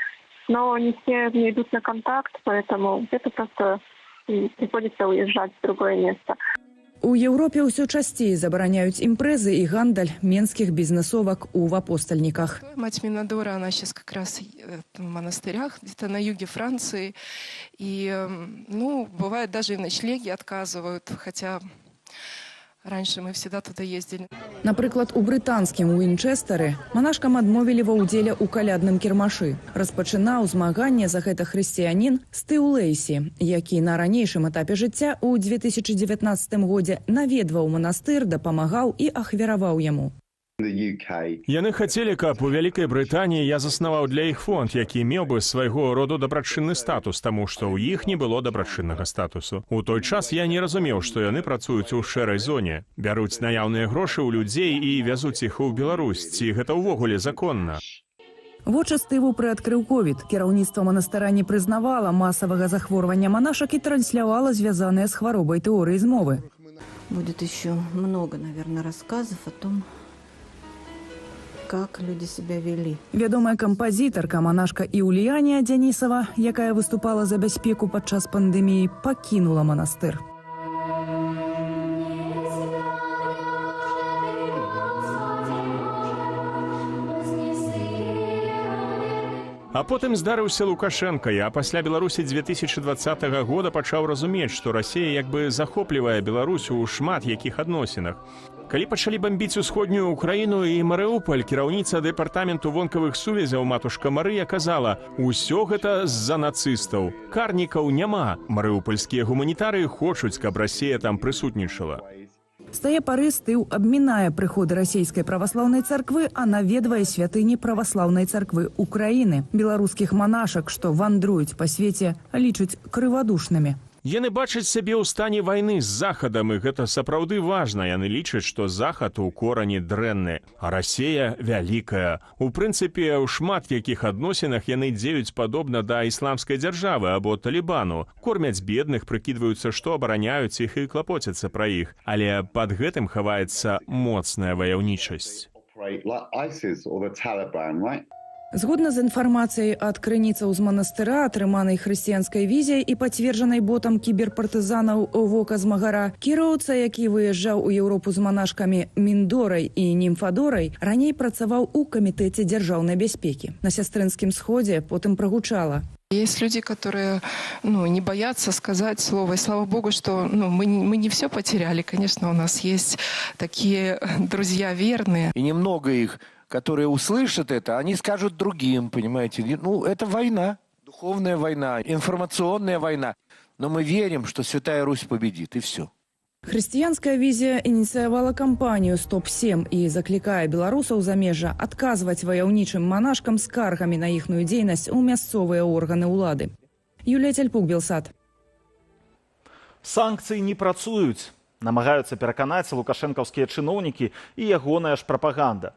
но не все не идут на контакт, поэтому где-то просто приходится уезжать в другое место. У Еўропе ўсё часцей забараняюць імпрэзы і гандаль менскіх бізнесовак у апостольниках. Мать Минадора, она сейчас как раз в монастырях, где-то на юге Франции. И, бывает, даже и в ночлеге отказывают, хотя Раньше мы всегда туда ездили. Напрыклад, у брытанскім Уінчэстары манашкам адмовілі ва ўдзеле ў калядным кірмашы. Распачынаў змаганне за гэта хрысціянін Стыў Лейсі, які на ранейшым этапе жыцця ў 2019 годзе наведваў манастыр, дапамагаў і ахвяраваў яму. Яны хацелі, каб у Вялікай Брытаніі я заснаваў для іх фонд, які меў бы свайго роду дабрачынны статус, таму што ў іх не было дабрачыннага статусу. У той час я не разумеў, што яны працуюць у шэрай зоне, бяруць наяўныя грошы ў людзей і вязуць іх у Беларусь. Ці гэта ўвогуле законна? Вочы Стыву прыадкрыў ковід. Кіраўніцтва манастыра не прызнавала масавага захворвання манашак і транслявала звязаныя з хваробай тэорыі змовы. Будет еще много, наверное, рассказов о том, как люди себя вели. Вядомая кампазітарка, манашка Іўліянія Дзянісава, якая выступала за бяспеку падчас пандэміі, пакінула манастыр. А потым здарыўся Лукашенко, а пасля Беларусі 2020 года пачаў разумець, што Расія як бы захоплівае Беларусь у шмат якіх адносінах. Калі пачалі бамбіць усходнюю Украіну і Марыуполь, кіраўніца дэпартаменту вонкавых сувязяў матушка Марыя казала: «Усё гэта з-за нацыстаў. Карнікаў няма. Марыупольскія гуманітары хочуць, каб Расія там прысутнічала». З тае пары Стыў абмінае прыходы расійскай праваслаўнай царквы, а наведвае святыні праваслаўнай царквы Украіны. Беларускіх манашак, што вандруюць па свеце, лічаць крывадушнымі. Яны бачаць сябе ў стане вайны з Захадам, і гэта сапраўды важна. Яны лічаць, што Захад у корані дрэнны, а Расія вялікая. У прынцыпе, ў шмат якіх адносінах яны дзеюць падобна да ісламскай дзяржавы або Талібану. Кормяць бедных, прыкідваюцца, што абараняюць іх і клапоцяцца пра іх. Але пад гэтым хаваецца моцная ваяўнічасць. Згодна з інфармацыяй ад крыніцаў з манастыра, атрыманай хрысціянскай візіяй і пацверджанай ботам кіберпартызанаў Вока Змагара, кіроўца, які выязджаў у Еўропу з манашкамі Міндорай і Німфадорай, раней працаваў у камітэце дзяржаўнай бяспекі. На сястрынскім сходзе потым прагучала: Есть люди, которые не боятся сказать слово. И слава Богу, что мы не все потеряли. Конечно, у нас есть такие друзья верные. И немного их, которые услышат это, они скажут другим, понимаете. Это война, духовная война, информационная война. Но мы верим, что Святая Русь победит, и все. Хрысціянская візія ініцыявала кампанію «Стоп-7» і заклікае беларусаў замежжа адказваць ваяўнічым манашкам скаргамі на іхную дзейнасць у мясцовыя органы ўлады. Юлія Цяльпук, Белсат. Санкцыі не працуюць. Намагаюцца пераканаць лукашэнкаўскія чыноўнікі і ягоная ж прапаганда.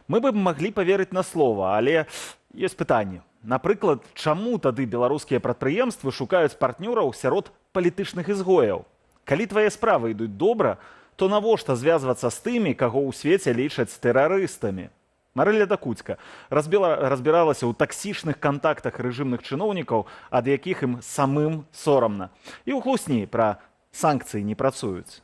Мы бы маглі паверыць на слова, але ёсць пытанне. Напрыклад, чаму тады беларускія прадпрыемствы шукаюць партнёраў сярод палітычных ізгояў? Калі твае справы ідуць добра, то навошта звязвацца з тымі, каго ў свеце лічаць тэрарыстамі? Марыля Дакуцька разбіралася ў таксічных кантактах рэжымных чыноўнікаў, ад якіх ім самым сорамна. І ўхлусні пра санкцыі не працуюць.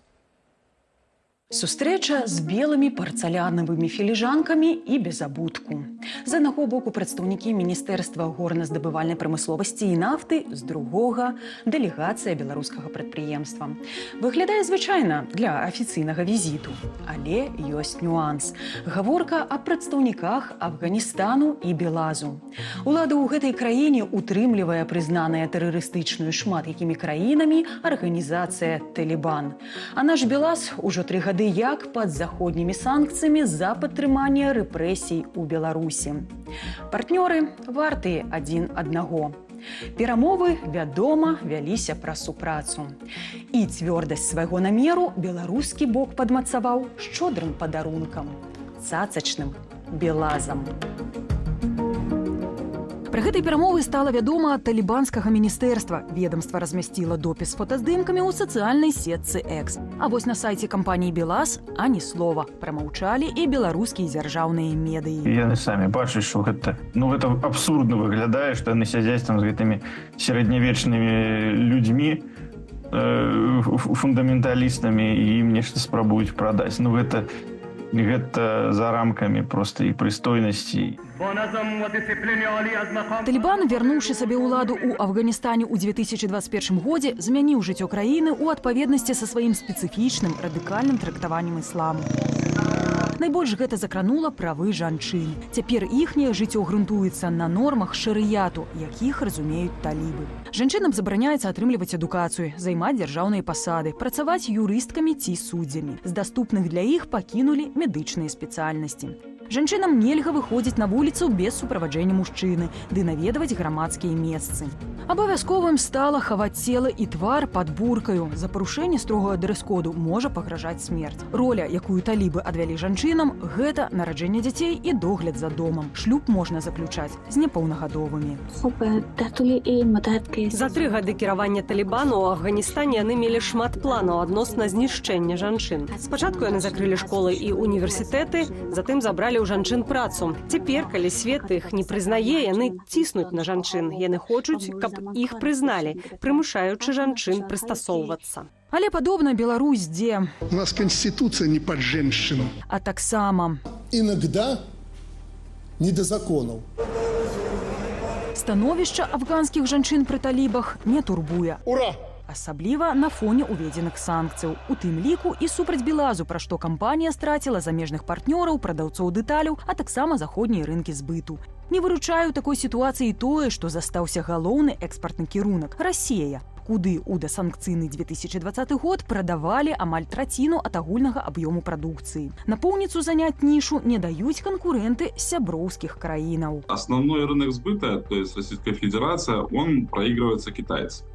Сустрэча з белымі парцалянавымі філіжанкамі і без абутку. З аднаго боку прадстаўнікі Міністэрства горназдабывальнай прамысловасці і нафты, з другога дэлегацыя беларускага прадпрыемства. Выглядае звычайна для афіцыйнага візіту, але ёсць нюанс. Гаворка аб прадстаўніках Афганістану і Белазу. Улада ў гэтай краіне утрымлівае прызнаная тэрарыстычную шмат якімі краінамі арганізацыя Талібан. А наш Белаз ужо 3 гады як пад заходнімі санкцыямі за падтрыманне рэпрэсій у Беларусі. Партнёры вартыя адзін аднаго. Перамовы, вядома, вяліся пра супрацу. І цвёрдасць свайго намеру беларускі бок падмацаваў шчодрым падарункам – цацачным Белазам. Пра гэтай перамовы стала вядома ад талібанскага міністэрства. Ведамства размясціла допіс з фотаздымкамі ў сацыяльнай сетцы X. А вось на сайце кампаніі «Белаз» ані слова. Прамаўчалі і беларускія дзяржаўныя медыі. Яны самі бачаць, што гэта абсурдна выглядае, што яны сядзяць там з гэтымі сярэднявечнымі людзьмі, фундаменталістамі, і ім нешта спрабуюць прадаць. Гэта за рамками просто і прыстойнасці. Талібан, вярнуўшы сабе ўладу ў Афганістане ў 2021 годзе, змяніў жыццё краіны ў адпаведнасці са сваім спецыфічным радыкальным трактаваннем ісламу. Найбольш гэта закранула правы жанчын. Цяпер іхняе жыццё грунтуецца на нормах шарыяту, якіх разумеюць талібы. Жанчынам забараняецца атрымліваць адукацыю, займаць дзяржаўныя пасады, працаваць юрысткамі ці суддзямі. З даступных для іх пакінулі медычныя спецыяльнасці. Жанчынам нельга выходзіць на вуліцу без суправаджэння мужчыны, ды наведваць грамадскія месцы. Абавязковым стала хаваць цела і твар пад буркаю. За парушэнне строгага дрэс-коду можа пагражаць смерць. Роля, якую талібы адвялі жанчынам, гэта нараджэнне дзяцей і догляд за домам. Шлюб можна заключаць з непаўнагадовымі. За 3 гады кіравання Талібану ў Афганістане яны мелі шмат планаў адносна знішчэння жанчын. Спачатку яны закрылі школы і універсітэты, затым забралі ў жанчын працу. Цяпер, калі свет іх не прызнае, яны ціснуць на жанчын. Яны хочуць, каб іх прызналі, прымушаючы жанчын прыстасоўвацца. Але падобна Беларусь, дзе... У нас конституция не под женщину. А таксама... Иногда не до законов. Становішча афганскіх жанчын пры талібах не турбуе. Ура! Асабліва на фоне уведзеных санкцыяў. У тым ліку і супраць Белазу, пра што кампанія страціла замежных партнёраў, прадаўцоў дэталяў, а таксама заходнія рынкі збыту. Не выручае ў такой сітуацыі тое, што застаўся галоўны экспартны кірунак – Расія, куды ў дасанкцыйны 2020 год прадавалі амаль траціну ад агульнага аб'ёму прадукцыі. Напоўніцу заняць нішу не даюць канкурэнты сяброўскіх краінаў. Основной рынок сбыта, то есть Российская Федерация, он проигрывается китайцам.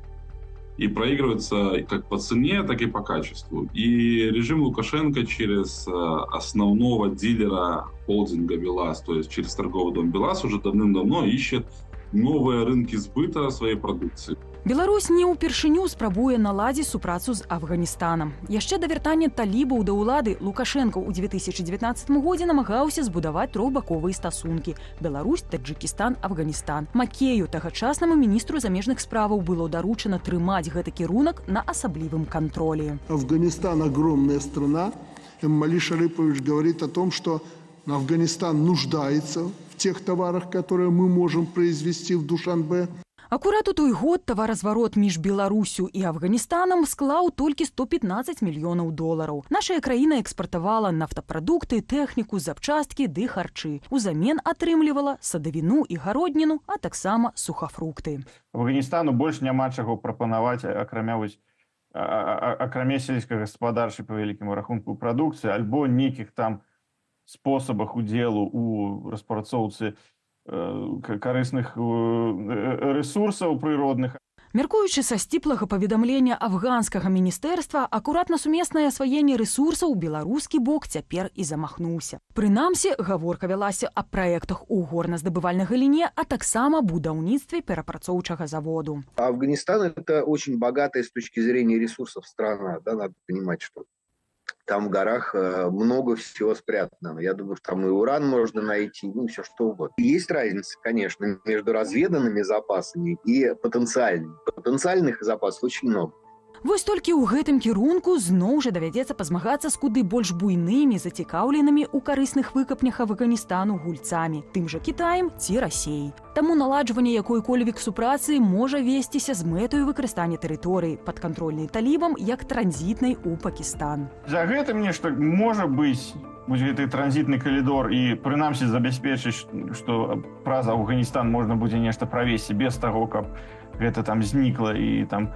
И проигрывается как по цене, так и по качеству. И режим Лукашенко через основного дилера холдинга БелАЗ, то есть через торговый дом БелАЗ, уже давным-давно ищет новые рынки сбыта своей продукции. Беларусь не ўпершыню спрабуе наладзіць супрацу з Афганістанам. Яшчэ да вяртання талібаў да ўлады Лукашенко ў 2019 годзе намагаўся збудаваць трохбаковыя стасункі – Беларусь, Таджикістан, Афганістан. Макею, тагачаснаму міністру замежных справаў, было даручана трымаць гэты кірунак на асаблівым кантролі. Афганистан огромная страна. Эмомали Шарипович говорит о том, что Афганистан нуждается в тех товарах, которые мы можем произвести в Душанбе. Акурат у той год таваразварот між Беларусю і Афганістанам склаў толькі 115 мільёнаў долараў. Нашая краіна экспартавала нафтапрадукты, тэхніку, запчасткі ды харчы. Узамен атрымлівала садавіну і гародніну, а таксама сухафрукты. Афганістану больш няма чаго прапанаваць, акрамя сельскагаспадарчай па вялікаму рахунку прадукцыі, альбо нейкіх там спосабах удзелу ў распрацоўцы карысных ресурсаў прыродных. Мяркуючы са сціплага паведамлення афганскага міністэрства, акуратна сумеснае асваенне рэсурсаў беларускі бок цяпер і замахнуўся. Прынамсі, гаворка вялася аб праектах у горназдабывальнай галіне, а таксама будаўніцтве перапрацоўчага заводу. Афганистан – это очень богатая с точки зрения ресурсов страна. Да, надо понимать, что там в горах много всего спрятано. Я думаю, что там и уран можно найти, ну, все что угодно. Есть разница, конечно, между разведанными запасами и потенциальными. Потенциальных запасов очень много. Вось толькі ў гэтым кірунку зноў жа давядзецца пазмагацца з куды больш буйнымі, зацікаўленымі ў карысных выкапнях Афганістану гульцамі, тым жа Кітаем ці Расіяй. Таму наладжванне якой-кольвек супрацы можа весціся з мэтаю выкарыстання тэрыторыі, падкантрольнай талібам, як транзітнай у Пакістан. За гэтым нешта можа быць гэты транзітны калідор і прынамсі забяспечыць, што праз Афганістан можна будзе нешта правесці без таго, каб гэта там знікла і там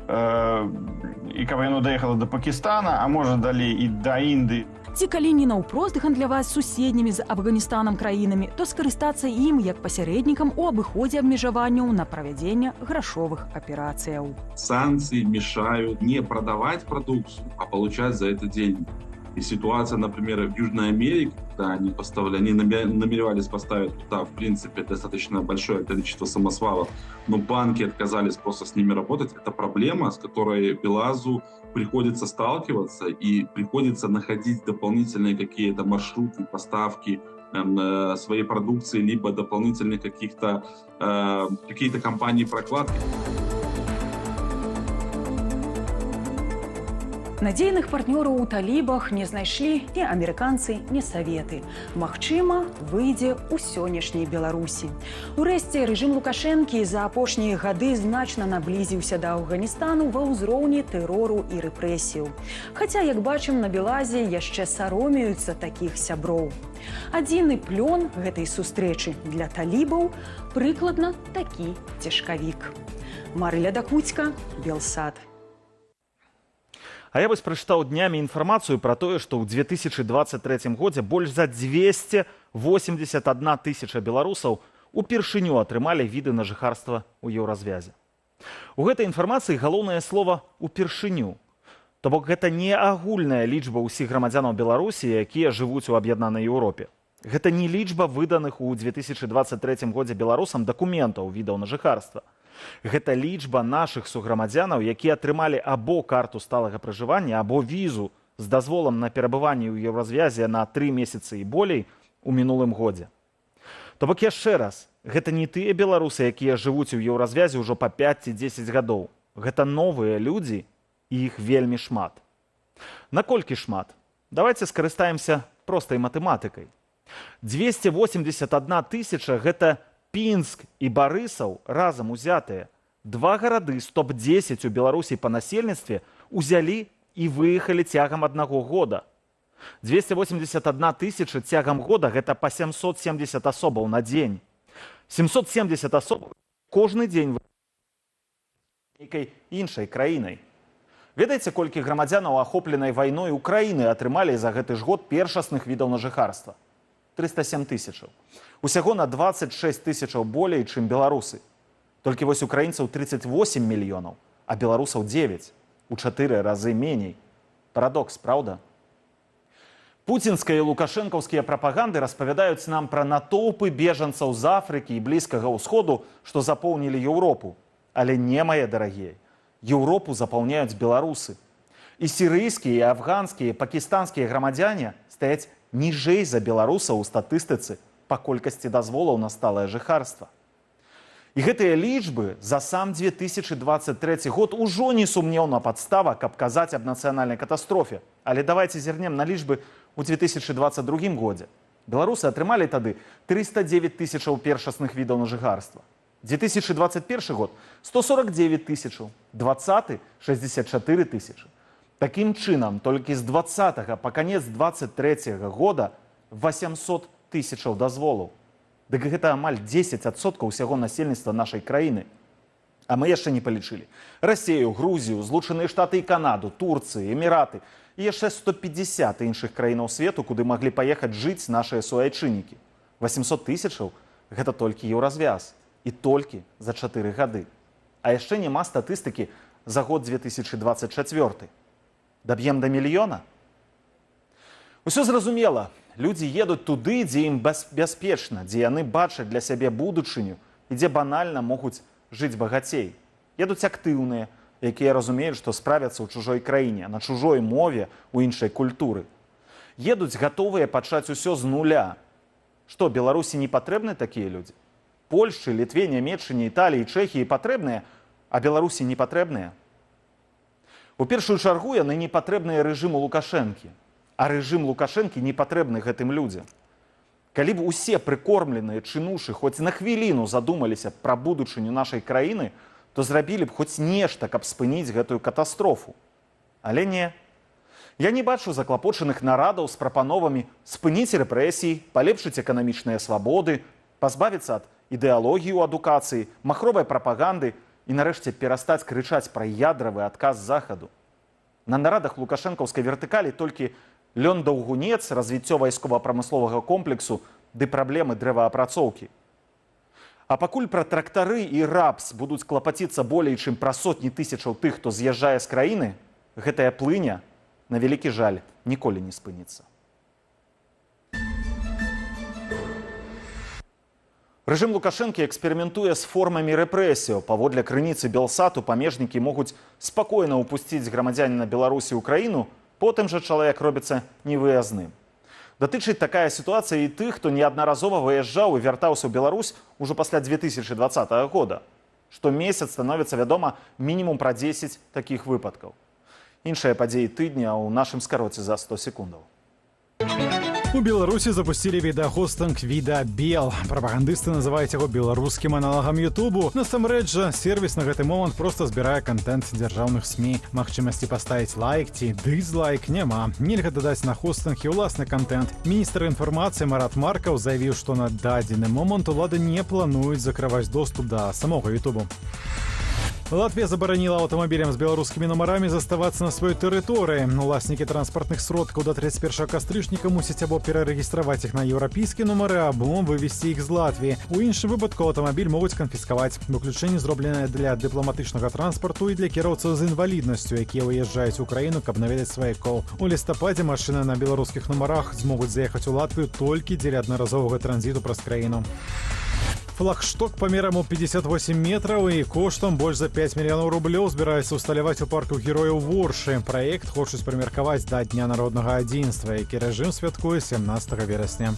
і каб яно даехала до Пакістана, а можа далей і да Індыі. Ці калі не наўпрост гандляваць з суседнімі з Афганістанам краінамі, то скарыстацца ім як пасярэднікам у абыходзе абмежаванняў на правядзенне грашовых аперацыяў. Санкции мешают не продавать продукцию, а получать за это деньги. И ситуация, например, в Южной Америке, когда они намеревались поставить туда, в принципе, достаточно большое количество самосвалов, но банки отказались просто с ними работать. Это проблема, с которой БелАЗу приходится сталкиваться и приходится находить дополнительные какие-то маршруты, поставки своей продукции, либо дополнительные какие-то компании прокладки. Надзейных партнёраў у талібах не знайшлі ні амерыканцы, ні саветы. Магчыма, выйдзе ў сённяшняй Беларусі. Урэшце, рэжым Лукашэнкі за апошнія гады значна наблізіўся да Афганістану ва ўзроўні тэрору і рэпрэсіяў. Хаця, як бачым, на Белазе яшчэ саромеюцца такіх сяброў. Адзіны плён гэтай сустрэчы для талібаў прыкладна такі цяжкавік. Марыля Дакуцька, Белсад. А я вось прачытаў днямі інфармацыю пра тое, што ў 2023 годзе больш за 281 тысяча беларусаў упершыню атрымалі віды на жыхарства ў еўразвязе. У гэтай інфармацыі галоўнае слова «упершыню». То бок гэта не агульная лічба ўсіх грамадзянаў Беларусі, якія жывуць у аб'яднанай Еўропе. Гэта не лічба выданых у 2023 годзе беларусам дакументаў відаў на жыхарства. Гэта лічба нашых суграмадзянаў, якія атрымалі або карту сталага пражывання, або візу з дазволам на перабыванне ў еўразвязе на 3 месяцы і болей у мінулым годзе. То бок яшчэ раз, гэта не тыя беларусы, якія жывуць у еўразвязе ўжо па 5 ці 10 гадоў. Гэта новыя людзі, і іх вельмі шмат. Наколькі шмат? Давайце скарыстаемся простай матэматыкай. 281 тысяча – гэта Пінск і Барысаў разам узятыя. Два гарады з топ-10 у Беларусі па насельніцтве узялі і выехалі цягам аднаго года. 281 тысяча цягам года – гэта па 770 асобаў на дзень. 770 асоб кожны дзень нейкай іншай краінай. Ведаеце, колькі грамадзянаў ахопленай вайной Украіны атрымалі за гэты ж год першасных відаў на жыхарства? 307 тысячаў. Усяго на 26 тысячаў болей, чым беларусы. Толькі вось украінцаў 38 мільёнаў, а беларусаў 9. У 4 разы меней. Парадокс, правда? Пуцінская і лукашэнкаўскія прапаганды распавядаюць нам пра натоўпы бежанцаў з Афрыкі і Блізкага ўсходу, што запоўнілі Еўропу. Але не, мае дарагія. Еўропу запаўняюць беларусы. І сірыйскія, і афганскія, і пакістанскія грамадзяне стаяць ніжэй за беларусаў у статыстыцы па колькасці дазволаў на сталае жыхарства. І гэтыя лічбы за сам 2023 год ужо несумнеўна падстава, каб казаць аб нацыянальнай катастрофе. Але давайце зірнем на лічбы ў 2022 годзе. Беларусы атрымалі тады 309 тысячаў першасных відаў на жыхарства. 2021 год – 149 тысячаў, 20 – 64 тысячы. Такім чынам, толькі з 20 па канец 23 года 800 тысячаў дазволаў. Дык гэта амаль 10% усяго насельніцтва нашай краіны. А мы яшчэ не палічылі Расею, Грузію, Злучаныя Штаты і Канаду, Турцыю, Эміраты і яшчэ 150 іншых краінаў свету, куды маглі паехаць жыць нашыя суайчыннікі. 800 тысячаў – гэта толькі еўразвяз. І толькі за 4 гады. А яшчэ няма статыстыкі за год 2024. Даб'ем да мільёна? Усё зразумела. Людзі едуць туды, дзе ім бяспечна, дзе яны бачаць для сябе будучыню і дзе банальна могуць жыць багацей. Едуць актыўныя, якія разумеюць, што справяцца ў чужой краіне, на чужой мове, у іншай культуры. Едуць гатовыя пачаць усё з нуля. Што, Беларусі не патрэбны такія людзі? Польшчы, Літве, Нямецчыне, Італіі, Чэхіі патрэбныя, а Беларусі не патрэбныя? У першую чаргу яны не патрэбныя рэжыму Лукашэнкі. А рэжым Лукашэнкі не патрэбны гэтым людзям. Калі б усе прыкормленыя чынушы хоць на хвіліну задумаліся пра будучыню нашай краіны, то зрабілі б хоць нешта, каб спыніць гэтую катастрофу. Але не. Я не бачу заклапочаных нарадаў з прапановамі спыніць рэпрэсіі, палепшыць эканамічныя свабоды, пазбавіцца ад ідэалогіі ў адукацыі, махровай прапаганды і нарэшце перастаць крычаць пра ядравы адказ захаду. На нарадах лукашэнкаўскай вертыкалі толькі лён-даўгунец, развіццё вайскова-прамысловага комплексу ды праблемы дрэваапрацоўкі. А пакуль пра трактары і рапс будуць клапаціцца болей, чым пра сотні тысячаў тых, хто з'язджае з краіны, гэтая плыня, на вялікі жаль, ніколі не спыніцца. Рэжым Лукашэнкі эксперыментуе з формамі рэпрэсіяў. Паводле крыніцы Белсату памежнікі могуць спакойна ўпусціць грамадзяніна Беларусі ў краіну, потым жа чалавек робіцца невыязным. Датычыць такая сітуацыя і тых, хто неаднаразова выязджаў і вяртаўся ў Беларусь ужо пасля 2020 года. Штомесяц становіцца вядома мінімум пра 10 такіх выпадкаў. Іншыя падзеі тыдня ў нашым скароце за 100 секундаў. У Беларусі запусцілі відэахостынг «Відабел». Прапагандысты называюць яго беларускім аналагам Ютубу. Насамрэч жа, сервіс на гэты момант проста збірае контент дзяржаўных СМІ. Магчымасці паставіць лайк ці дызлайк няма. Нельга дадаць на хостынг і ўласны контент. Міністр інфармацыі Марат Маркаў заявіў, што на дадзены момант улады не плануюць закрываць доступ да самога Ютубу. Латвія забараніла аўтамабілям з беларускімі нумарамі заставацца на сваёй тэрыторыі. Уласнікі транспартных сродкаў да 31 кастрычніка мусяць або перарэгістраваць іх на еўрапейскія нумары, або вывезці іх з Латвіі. У іншым выпадку аўтамабіль могуць канфіскаваць. Выключэнне зробленае для дыпламатычнага транспарту і для кіроўцаў з інваліднасцю, якія выязджаюць у краіну, каб наведаць сваякоў. У лістападзе машыны на беларускіх нумарах змогуць заехаць у Латвію толькі дзеля аднаразовага транзіту праз краіну. Флагшток памерам у 58 метраў і коштам больш за 5 мільёнаў рублёў збіраюцца ўсталяваць у парку герояў Воршы. Праект хочуць прымеркаваць да Дня народнага адзінства, які рэжым святкуе 17 верасня.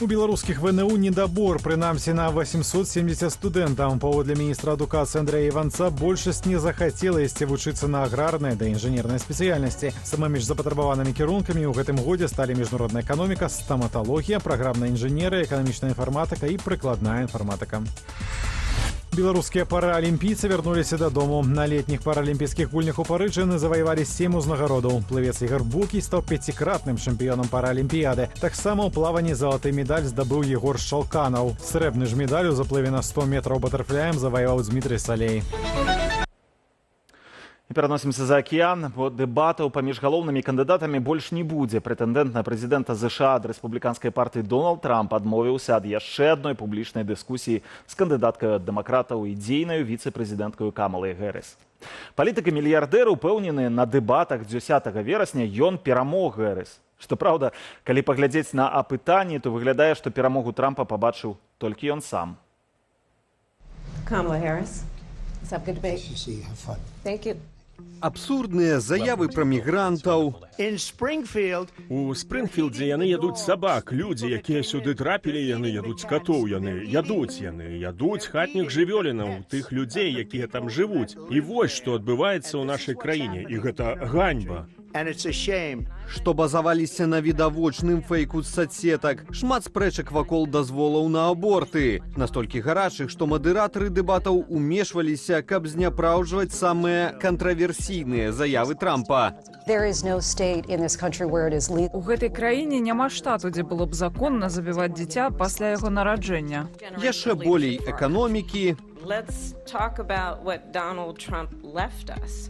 У беларускіх ВНУ недабор, прынамсі на 870 студэнтаў. Паводле міністра адукацыі Андрэя Іванца, большасць не захацела ісці вучыцца на аграрнай да інжынернай спецыяльнасці. Самымі ж запатрабаванымі кірункамі ў гэтым годзе сталі міжнародная эканоміка, стаматалогія, праграмная інжынерыя, эканамічная інфарматыка і прыкладная інфарматыка. Беларускія паралімпійцы вярнуліся дадому. На летніх паралімпійскіх гульнях у Парыжы яны заваявалі 7 узнагародаў. Плывец Ігор Букі стаў 5-кратным чэмпіёнам паралімпіяды. Таксама ў плаванні залаты медаль здабыў Егор Шалканаў. Срэбны ж медаль у заплыве на 100 метраў батэрфляем заваяваў Дмітрый Салей. І пераносімся за акіян, бо дэбатаў паміж галоўнымі кандыдатамі больш не будзе. Прэтэндэнт на прэзідэнта ЗША ад рэспубліканскай партыі Дональд Трамп адмовіўся ад яшчэ адной публічнай дыскусіі з кандыдаткай ад дэмакратаў і дзейнаю віцэ-прэзідэнткаю Камалай Гэрыс. Палітык і мільярдэр упэўнены, на дэбатах 10 верасня ён перамог Гэрыс. Што праўда, калі паглядзець на апытанні, то выглядае, што перамогу Трампа пабачыў толькі ён сам. Kamala Harris, let's have a good debate. Thank you. Абсурдныя заявы пра мігрантаў. У Спрынгфілдзе яны ядуць сабак. Людзі, якія сюды трапілі, яны ядуць катоў. Яны ядуць хатніх жывёлінаў, тых людзей, якія там жывуць. І вось што адбываецца ў нашай краіне. І гэта ганьба. Што базаваліся на відавочным фэйку з соцсетак. Шмат спрэчак вакол дазволаў на аборты. Настолькі гарачых, што мадыратары дэбатаў умешваліся, каб зняпраўджваць самыя кантраверсійныя заявы Трампа. У гэтай краіне няма штату, дзе было б законна забіваць дзіця пасля яго нараджэння. Яшчэ болей эканомікі.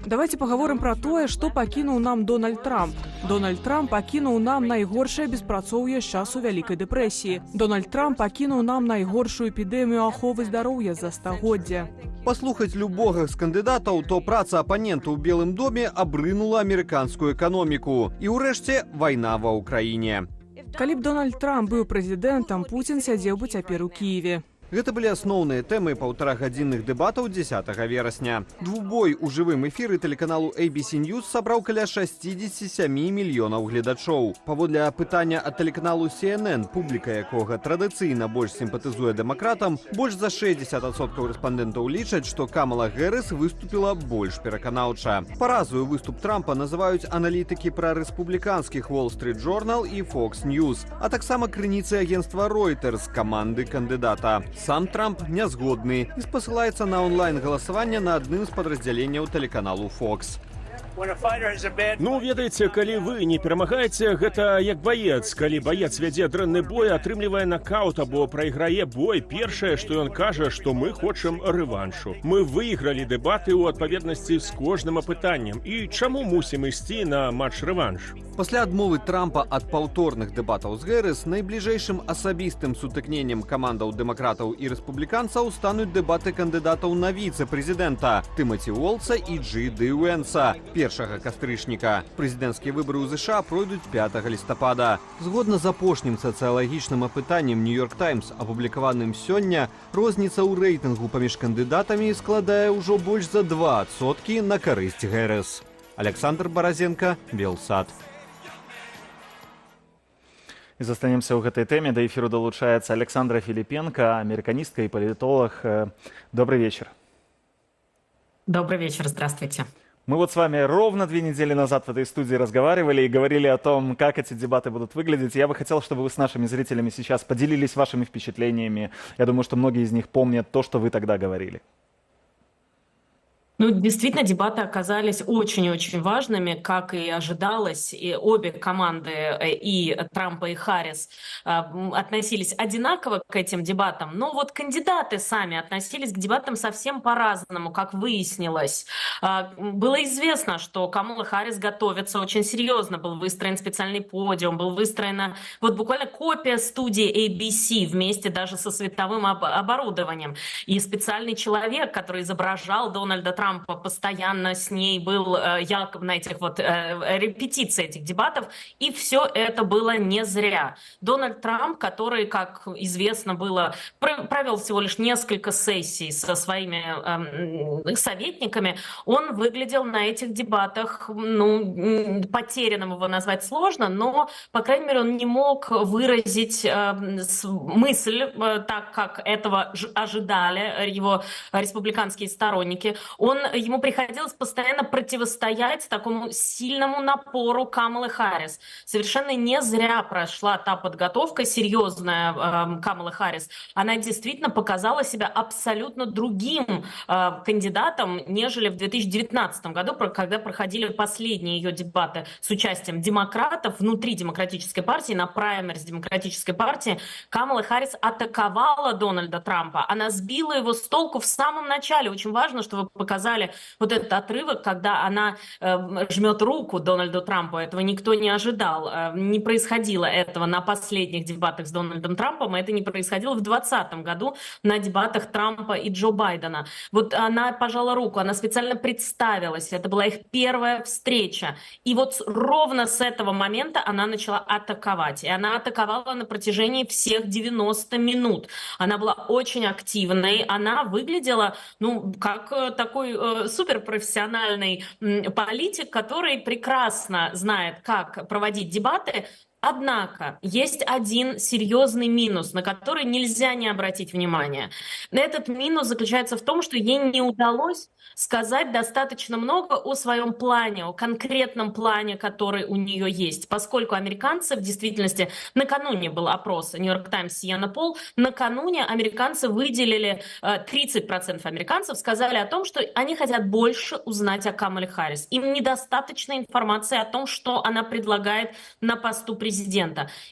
Давайте паговорым пра тое, што пакінуў нам Дональд Трамп. Дональд Трамп пакінуў нам найгоршае беспрацоўе з часу Вялікай дэпрэсіі. Дональд Трамп пакінуў нам найгоршую эпідэмію аховы здароўя за стагоддзя. Паслухаць любога з кандыдатаў, то праца апанента ў Белым доме абрынула амерыканскую эканоміку. І ўрэшце вайна ва ўкраіне. Калі б Дональд Трамп быў прэзідэнтам, Пуцін сядзеў бы цяпер у Кіеве. Гэта былі асноўныя тэмы паўтарагадзінных дэбатаў 10 верасня. Двубой у жывым эфіры тэлеканалу ABC News сабраў каля 67 мільёнаў гледачоў. Паводле апытання ад тэлеканалу CNN, публіка якога традыцыйна больш сімпатызуе дэмакратам, больш за 60% рэспандэнтаў лічаць, што Камала Гэрыс выступіла больш пераканаўча. Паразою выступ Трампа называюць аналітыкі пра рэспубліканскіх Wall Street Journal і Fox News, а таксама крыніцы агенцтва Reuters каманды кандыдата. Сам Трамп нязгодны і спасылаецца на онлайн-галасаванне на адным з падраздзяленняў тэлеканалу Fox. Ну, ведаеце, калі вы не перамагаеце, гэта як баец. Калі баец вядзе дрэнны бой, атрымлівае накаут або прайграе бой, першае, што ён кажа, што мы хочам рэваншу. Мы выйгралі дэбаты ў адпаведнасці з кожным апытаннем. І чаму мусім ісці на матч-рэванш? Пасля адмовы Трампа ад паўторных дэбатаў з Гэрыс, найбліжэйшым асабістым сутыкненнем камандаў дэмакратаў і рэспубліканцаў стануць дэбаты кандыдатаў на віцэ-прэзідэнта Тымаці Уолтса і Джі Ды Уэнса 1 кастрычніка. Прэзідэнцкія выбары ў ЗША пройдуць 5 лістапада. Згодна з апошнім сацыялагічным апытаннем Нью-Йорк Таймс, апублікаваным сёння, розніца ў рэйтынгу паміж кандыдатамі складае ўжо больш за 2% на карысць Гэрыс. Александр Баразенко, Белсад. І застанемся ў гэтай тэме. Да эфіру далучаецца Александра Філіпенка, амерыканістка і палітолог. Добрый вечер. Добрый вечер, здравствуйте. Мы вот с вами ровно 2 недели назад в этой студии разговаривали и говорили о том, как эти дебаты будут выглядеть. Я бы хотел, чтобы вы с нашими зрителями сейчас поделились вашими впечатлениями. Я думаю, что многие из них помнят то, что вы тогда говорили. Ну, действительно, дебаты оказались очень-очень важными, как и ожидалось. И обе команды, и Трампа, и Харрис, относились одинаково к этим дебатам. Но вот кандидаты сами относились к дебатам совсем по-разному, как выяснилось. Было известно, что Камала Харрис готовится очень серьезно. Был выстроен специальный подиум, был выстроена вот буквально копия студии ABC вместе даже со световым оборудованием. И специальный человек, который изображал Дональда Трампа, постоянно с ней был якобы на этих вот репетициях этих дебатов, и все это было не зря. Дональд Трамп, который, как известно было, провел всего лишь несколько сессий со своими советниками, он выглядел на этих дебатах, ну, потерянным его назвать сложно, но, по крайней мере, он не мог выразить мысль так, как этого ожидали его республиканские сторонники. Ему приходилось постоянно противостоять такому сильному напору Камалы Харрис. Совершенно не зря прошла та подготовка серьезная Камалы Харрис. Она действительно показала себя абсолютно другим кандидатом, нежели в 2019 году, когда проходили последние ее дебаты с участием демократов внутри Демократической партии, на праймерис Демократической партии. Камала Харрис атаковала Дональда Трампа. Она сбила его с толку в самом начале. Очень важно, что вы показали вот этот отрывок, когда она жмет руку Дональду Трампу. Этого никто не ожидал. Не происходило этого на последних дебатах с Дональдом Трампом, и это не происходило в 2020 году на дебатах Трампа и Джо Байдена. Вот она пожала руку, она специально представилась. Это была их первая встреча. И вот ровно с этого момента она начала атаковать. И она атаковала на протяжении всех 90 минут. Она была очень активной. Она выглядела, ну, как такой суперпрофессиональный политик, который прекрасно знает, как проводить дебаты. Однако есть один серьезный минус, на который нельзя не обратить внимания. Этот минус заключается в том, что ей не удалось сказать достаточно много о своем плане, о конкретном плане, который у нее есть. Поскольку американцы в действительности, накануне был опрос Нью-Йорк Таймс Сиенна Пол, накануне американцы выделили, 30% американцев сказали о том, что они хотят больше узнать о Камале Харрис. Им недостаточно информации о том, что она предлагает на посту президента.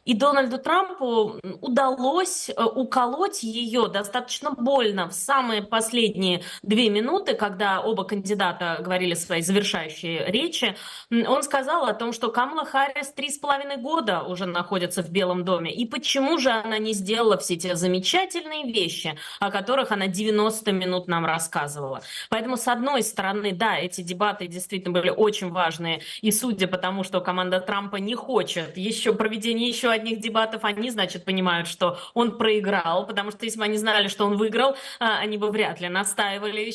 И Дональду Трампу удалось уколоть ее достаточно больно в самые последние 2 минуты, когда оба кандидата говорили свои завершающие речи. Он сказал о том, что Камала Харрис 3,5 года уже находится в Белом доме. И почему же она не сделала все те замечательные вещи, о которых она 90 минут нам рассказывала. Поэтому, с одной стороны, да, эти дебаты действительно были очень важные. И судя по тому, что команда Трампа не хочет проведения еще одних дебатов, они, значит, понимают, что он проиграл, потому что если бы они знали, что он выиграл, они бы вряд ли настаивали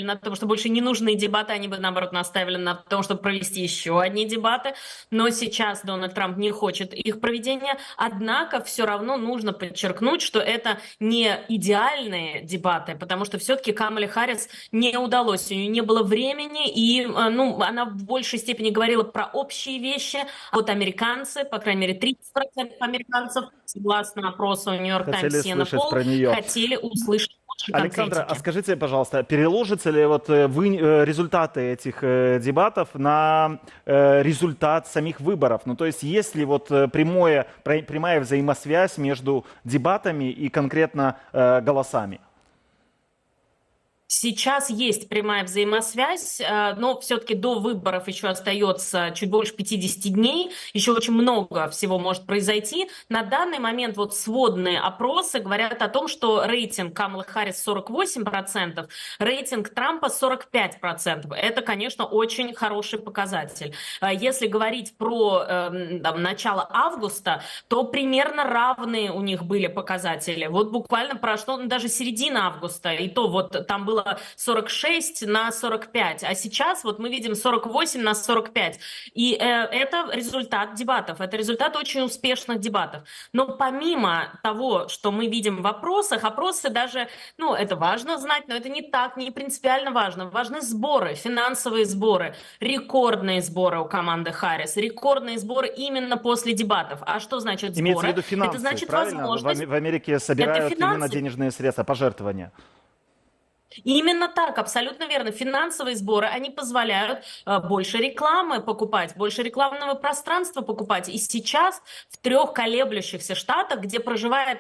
на том, что больше не нужны дебаты, они бы, наоборот, настаивали на том, чтобы провести еще одни дебаты. Но сейчас Дональд Трамп не хочет их проведения, однако все равно нужно подчеркнуть, что это не идеальные дебаты, потому что все-таки Камале Харрис не удалось, у нее не было времени, и она в большей степени говорила про общие вещи. Вот американцы, по крайней мере, 30% американцев, согласно опросу Нью-Йорк Таймс Сиенна Пол, хотели услышать больше конкретики. Александра, а скажите, пожалуйста, переложится ли результаты этих дебатов на результат самих выборов? Ну, то есть, есть ли прямая взаимосвязь между дебатами и конкретно голосами? Сейчас есть прямая взаимосвязь, но все-таки до выборов еще остается чуть больше 50 дней, еще очень много всего может произойти. На данный момент вот сводные опросы говорят о том, что рейтинг Камалы Харрис 48%, рейтинг Трампа 45%. Это, конечно, очень хороший показатель. Если говорить про начало августа, то примерно равные у них были показатели. Вот буквально прошло даже середина августа, и то вот там было было 46-45, а сейчас вот мы видим 48-45. И это результат дебатов, это результат очень успешных дебатов. Но помимо того, что мы видим в опросах, опросы даже, ну, это важно знать, но это не так, не принципиально важно. Важны сборы, финансовые сборы, рекордные сборы у команды Харрис, рекордные сборы именно после дебатов. А что значит сборы? Имеется в виду финансы, это значит правильно? возможность... В Америке собирают Это именно денежные средства, пожертвования. Именно так, абсолютно верно. Финансовые сборы, они позволяют больше рекламы покупать, больше рекламного пространства покупать. И сейчас в 3 колеблющихся штатах, где проживает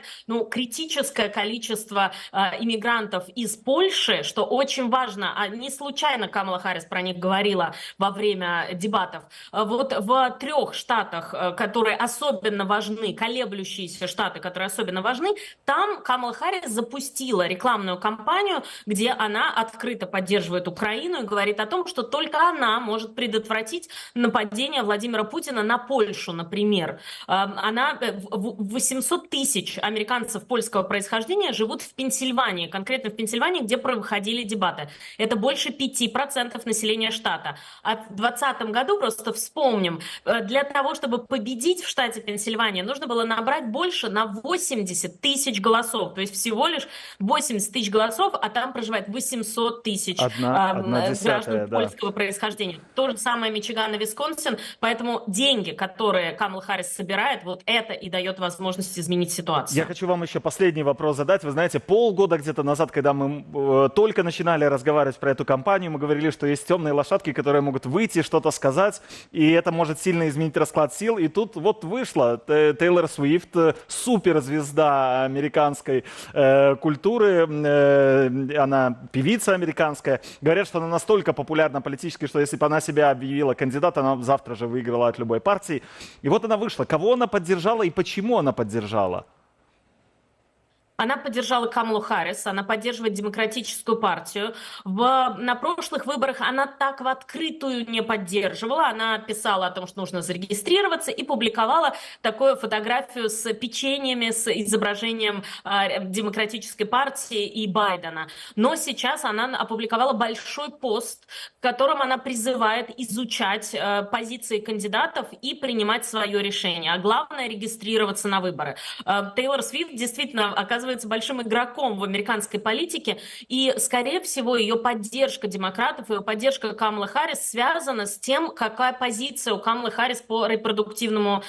критическое количество иммигрантов из Польши, что очень важно, а не случайно Камала Харрис про них говорила во время дебатов, вот в 3 штатах, которые особенно важны, колеблющиеся штаты, которые особенно важны, там Камала Харрис запустила рекламную кампанию, где она открыто поддерживает Украину и говорит о том, что только она может предотвратить нападение Владимира Путина на Польшу, например. 800 тысяч американцев польского происхождения живут в Пенсильвании, конкретно в Пенсильвании, где проходили дебаты. Это больше 5% населения штата. А в 2020 году, просто вспомним, для того, чтобы победить в штате Пенсильвания, нужно было набрать больше на 80 тысяч голосов. То есть всего лишь 80 тысяч голосов, а там проживает 800 тысяч граждан польского происхождения. То же самое Мичиган и Висконсин. Поэтому деньги, которые Камала Харрис собирает, вот это и дает возможность изменить ситуацию. Я хочу вам еще последний вопрос задать. Вы знаете, полгода где-то назад, когда мы только начинали разговаривать про эту кампанию, мы говорили, что есть темные лошадки, которые могут выйти, что-то сказать, и это может сильно изменить расклад сил. И тут вот вышла Тейлор Свифт, суперзвезда американской культуры. Она певица американская. Говорят, что она настолько популярна политически, что если бы она себя объявила кандидатом, она завтра же выиграла от любой партии. И вот она вышла. Кого она поддержала и почему она поддержала? Она поддержала Камалу Харрис, она поддерживает Демократическую партию. На прошлых выборах она так в открытую не поддерживала. Она писала о том, что нужно зарегистрироваться, и публиковала такую фотографию с печеньями, с изображением Демократической партии и Байдена. Но сейчас она опубликовала большой пост, в котором она призывает изучать позиции кандидатов и принимать свое решение. А главное — регистрироваться на выборы. Тейлор Свифт действительно оказывается большим игроком в американской политике, и, скорее всего, ее поддержка демократов, ее поддержка Камалы Харрис связана с тем, какая позиция у Камалы Харрис по репродуктивному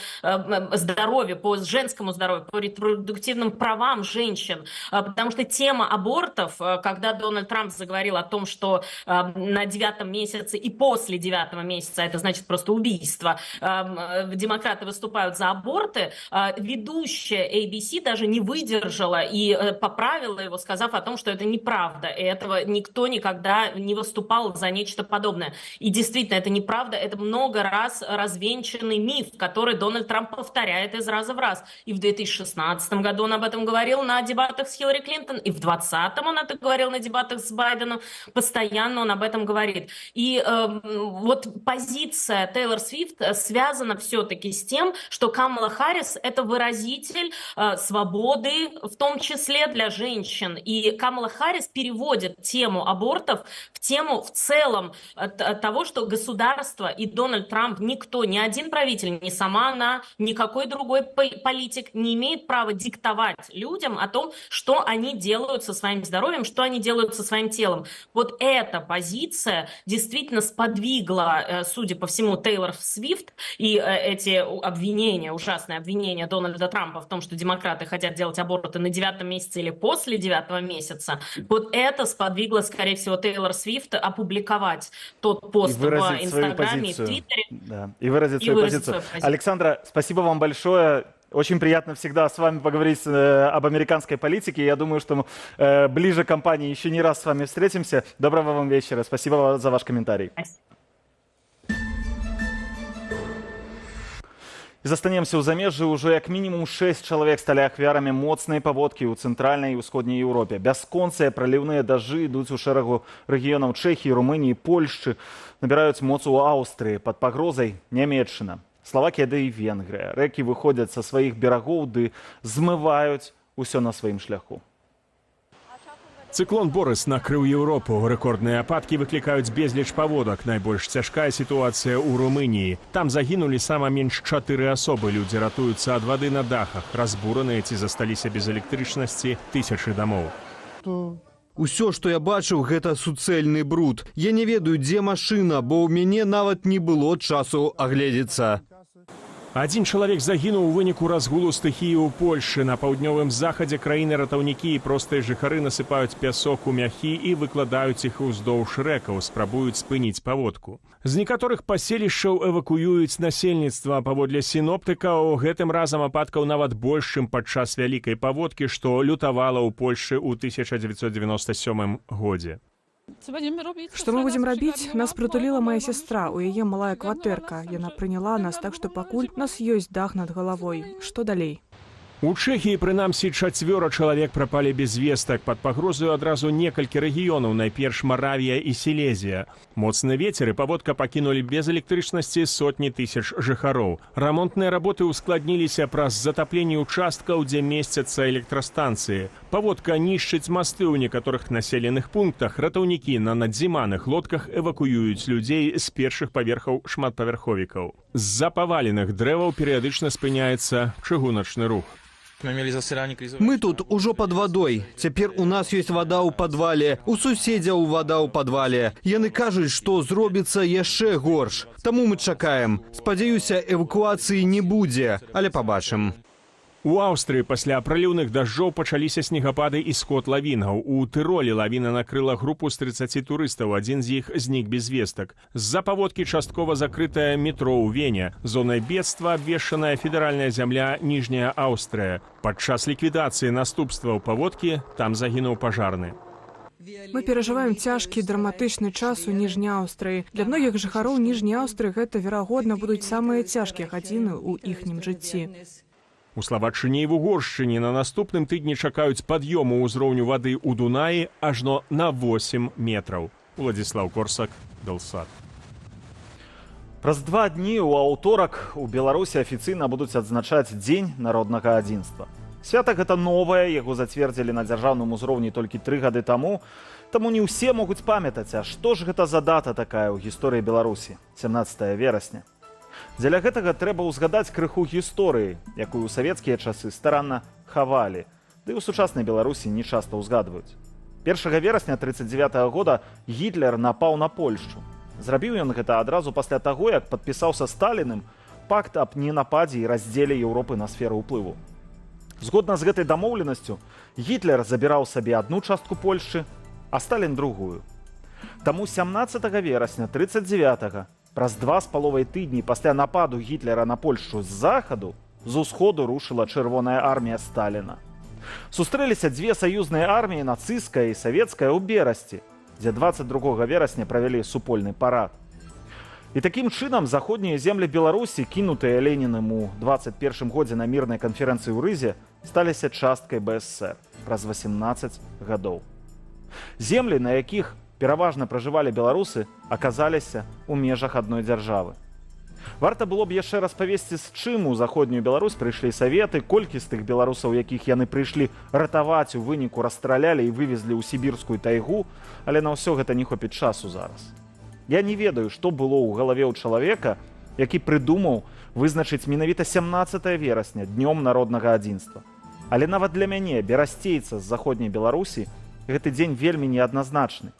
здоровью, по женскому здоровью, по репродуктивным правам женщин. Потому что тема абортов, когда Дональд Трамп заговорил о том, что на 9-м месяце и после 9-го месяца, это значит просто убийство, демократы выступают за аборты, ведущая ABC даже не выдержала и поправила его, сказав о том, что это неправда. И этого никто никогда не выступал за нечто подобное. И действительно, это неправда. Это много раз развенчанный миф, который Дональд Трамп повторяет из раза в раз. И в 2016 году он об этом говорил на дебатах с Хиллари Клинтон, и в 2020 он это говорил на дебатах с Байденом. Постоянно он об этом говорит. И вот позиция Тейлор Свифт связана все-таки с тем, что Камала Харрис — это выразитель свободы, в том числе для женщин. И Камала Харрис переводит тему абортов в тему в целом того, что государство и Дональд Трамп, никто, ни один правитель, ни сама она, никакой другой политик не имеет права диктовать людям о том, что они делают со своим здоровьем, что они делают со своим телом. Вот эта позиция действительно сподвигла, судя по всему, Тейлор Свифт и эти обвинения, ужасные обвинения Дональда Трампа в том, что демократы хотят делать аборты на 9-м месяце или после 9-го месяца, вот это сподвигло, скорее всего, Тейлор Свифт опубликовать тот пост в Инстаграме и в Твиттере. Да, и выразить свою позицию. Александра, спасибо вам большое. Очень приятно всегда с вами поговорить об американской политике. Я думаю, что ближе к кампании еще не раз с вами встретимся. Доброго вам вечера. Спасибо за ваш комментарий. І застанемся ў замежжы, ўжо як мінімум 6 чалавек сталі ахвярамі моцнай паводкі ў цэнтральнай і ўсходняй Еўропе. Бясконцыя праліўныя дажджы ідуць у шэрагу рэгіёнаў Чэхіі, Румыніі, Польшчы, набіраюць моц у Аўстрыі, пад пагрозай Нямецчына. Славакія ды і Венгрыя. Рэкі выходзяць са сваіх берагоў ды змываюць усё на сваім шляху. Цыклон Борис накрыў Еўропу. Рэкордныя ападкі выклікаюць безліч паводак. Найбольш цяжкая сітуацыя ў Румыніі. Там загінулі сама менш 4 асобы. Людзі ратуюцца ад вады на дахах. Разбураныя ці засталіся без электрычнасці тысячы дамоў. Усё, што я бачыў, гэта суцэльны бруд. Я не ведаю, дзе машына, бо ў мяне нават не было часу агледзецца. Адзін чалавек загінуў у выніку разгулу стыхіі ў Польшы. На паўднёвым захадзе краіны ратаўнікі і простыя жыхары насыпаюць пясок у мяхі і выкладаюць іх уздоўж рэкаў, спрабуюць спыніць паводку. З некаторых паселішчаў эвакуююць насельніцтва. Паводле сіноптыкаў, гэтым разам ападкаў нават больш, чым падчас вялікай паводкі, што лютавала ў Польшы ў 1997 годзе. Што мы будзем рабіць? Нас прытуліла моя сястра, у яе малая кватэрка. Яна прыняла нас, так што пакуль у нас ёсць дах над галавой. Што далей? У Чэхіі, прынамсі, 4 чалавек прапалі без вестак. Пад пагрозаю адразу некалькі рэгіёнаў, найперш Маравія і Сілезія. Моцны вецер і паводка пакінулі без электрычнасці сотні тысяч жыхароў. Рамонтныя работы ўскладніліся праз затапленне участкаў, дзе месцяцца электрастанцыі. Паводка нішчыць масты ў некаторых населеных пунктах. Ратаўнікі на надзіманых лодках эвакуююць людзей з першых паверхаў шматпавярховікаў. З-за паваленых дрэваў перыядычна спыняецца чыгуначны рух. Мы тут ужо пад вадой. Цяпер у нас ёсць вада ў падвале, у суседзяў вада ў падвале. Яны кажуць, што зробіцца яшчэ горш. Таму мы чакаем. Спадзяюся, эвакуацыі не будзе, але пабачым. У Аўстрыі пасля праліўных дажджоў пачаліся снегапады і сход лавінаў. У Тыролі лавіна накрыла групу з 30 турыстаў, адзін з іх знік без вестак. З-за паводкі часткова закрытае метро ў Вене. Зонай бедства абвешчаная федэральная зямля Ніжняя Аўстрыя. Падчас ліквідацыі наступстваў паводкі там загінуў пажарны. Мы перажываем цяжкі драматычны час у Ніжняй Аўстрыі. Для многіх жыхароў Ніжняй Аўстрыі гэта, верагодна, будуць самыя цяжкія гадзіны ў іхнім жыцці. У Славаччыне і в Угоршчыне на наступным тыдні чакаюць пад'ёму ўзроўню вады ў Дунаі ажно на 8 метраў. Уладзіслаў Корсак, Белсат. Праз 2 дні ў аўторак у Беларусі афіцыйна будуць адзначаць Дзень народнага адзінства. Свята гэта новае, яго зацвердзілі на дзяржаўным узроўні толькі 3 гады таму не ўсе могуць памятаць, а што ж гэта за дата такая ў гісторыі Беларусі, 17 верасня. Дзеля гэтага трэба ўзгадаць крыху гісторыі, якую ў савецкія часы старанна хавалі, ды ў сучаснай Беларусі не часта ўзгадваюць. 1 верасня 1939 года Гітлер напаў на Польшчу. Зрабіў ён гэта адразу пасля таго, як падпісаў са Сталіным пакт аб ненападзе і раздзеле Еўропы на сферу ўплыву. Згодна з гэтай дамоўленасцю, Гітлер забіраў сабе адну частку Польшчы, а Сталін другую. Таму 17 верасня 1939 праз 2,5 тыдні пасля нападу Гітлера на Польшчу з захаду, з усходу рушыла чырвоная армія Сталіна. Сустрэліся 2 саюзныя арміі, нацысцкая і савецкая, ў Берасці, дзе 22 верасня правялі супольны парад. І такім чынам заходнія землі Беларусі, кінутыя Леніным у 21 годзе на мірнай канферэнцыі ў Рызе, сталіся часткай БССР праз 18 гадоў. Землі, на якіх пераважна пражывалі беларусы, аказаліся ў межах адной дзяржавы. Варта было б яшчэ распавесці, з чым у заходнюю Беларусь прыйшлі саветы, колькі з тых беларусаў, якіх яны прыйшлі ратаваць, у выніку расстралялі і вывезлі ў сібірскую тайгу, але на ўсё гэта не хопіць часу зараз. Я не ведаю, што было ў галаве ў чалавека, які прыдумаў вызначыць менавіта 17 верасня днём народнага адзінства. Але нават для мяне, берасцейца з заходняй Беларусі, гэты дзень вельмі неадназначны.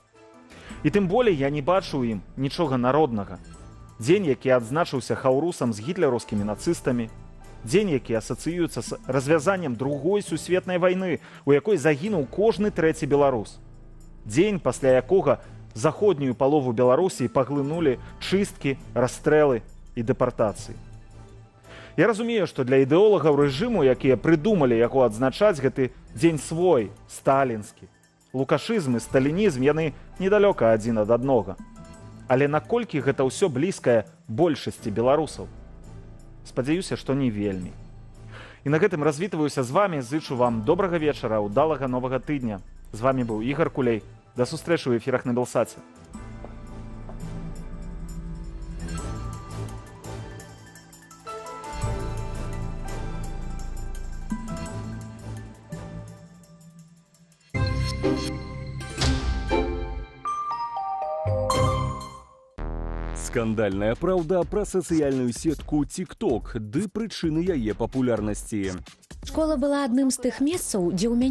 І тым болей я не бачу ў ім нічога народнага. Дзень, які адзначыўся хаўрусам з гітлераўскімі нацыстамі, дзень, які асацыюецца з развязаннем Другой сусветнай вайны, у якой загінуў кожны 3-й беларус. Дзень, пасля якога заходнюю палову Беларусі паглынулі чысткі, расстрэлы і дэпартацыі. Я разумею, што для ідэолагаў рэжыму, якія прыдумалі яго адзначаць, гэты дзень свой, сталінскі. Лукашызм і сталінізм, яны недалёка адзін ад аднога. Але наколькі гэта ўсё блізкае большасці беларусаў? Спадзяюся, што не вельмі. І на гэтым развітваюся з вамі, зычу вам добрага вечара, удалага новага тыдня. З вамі быў Ігар Кулей. Да сустрэчы ў эфірах на Белсаце. Скандальная праўда пра сацыяльную сетку TikTok ды прычыны яе папулярнасці. Школа была адным з тых месцаў, дзе ў мяне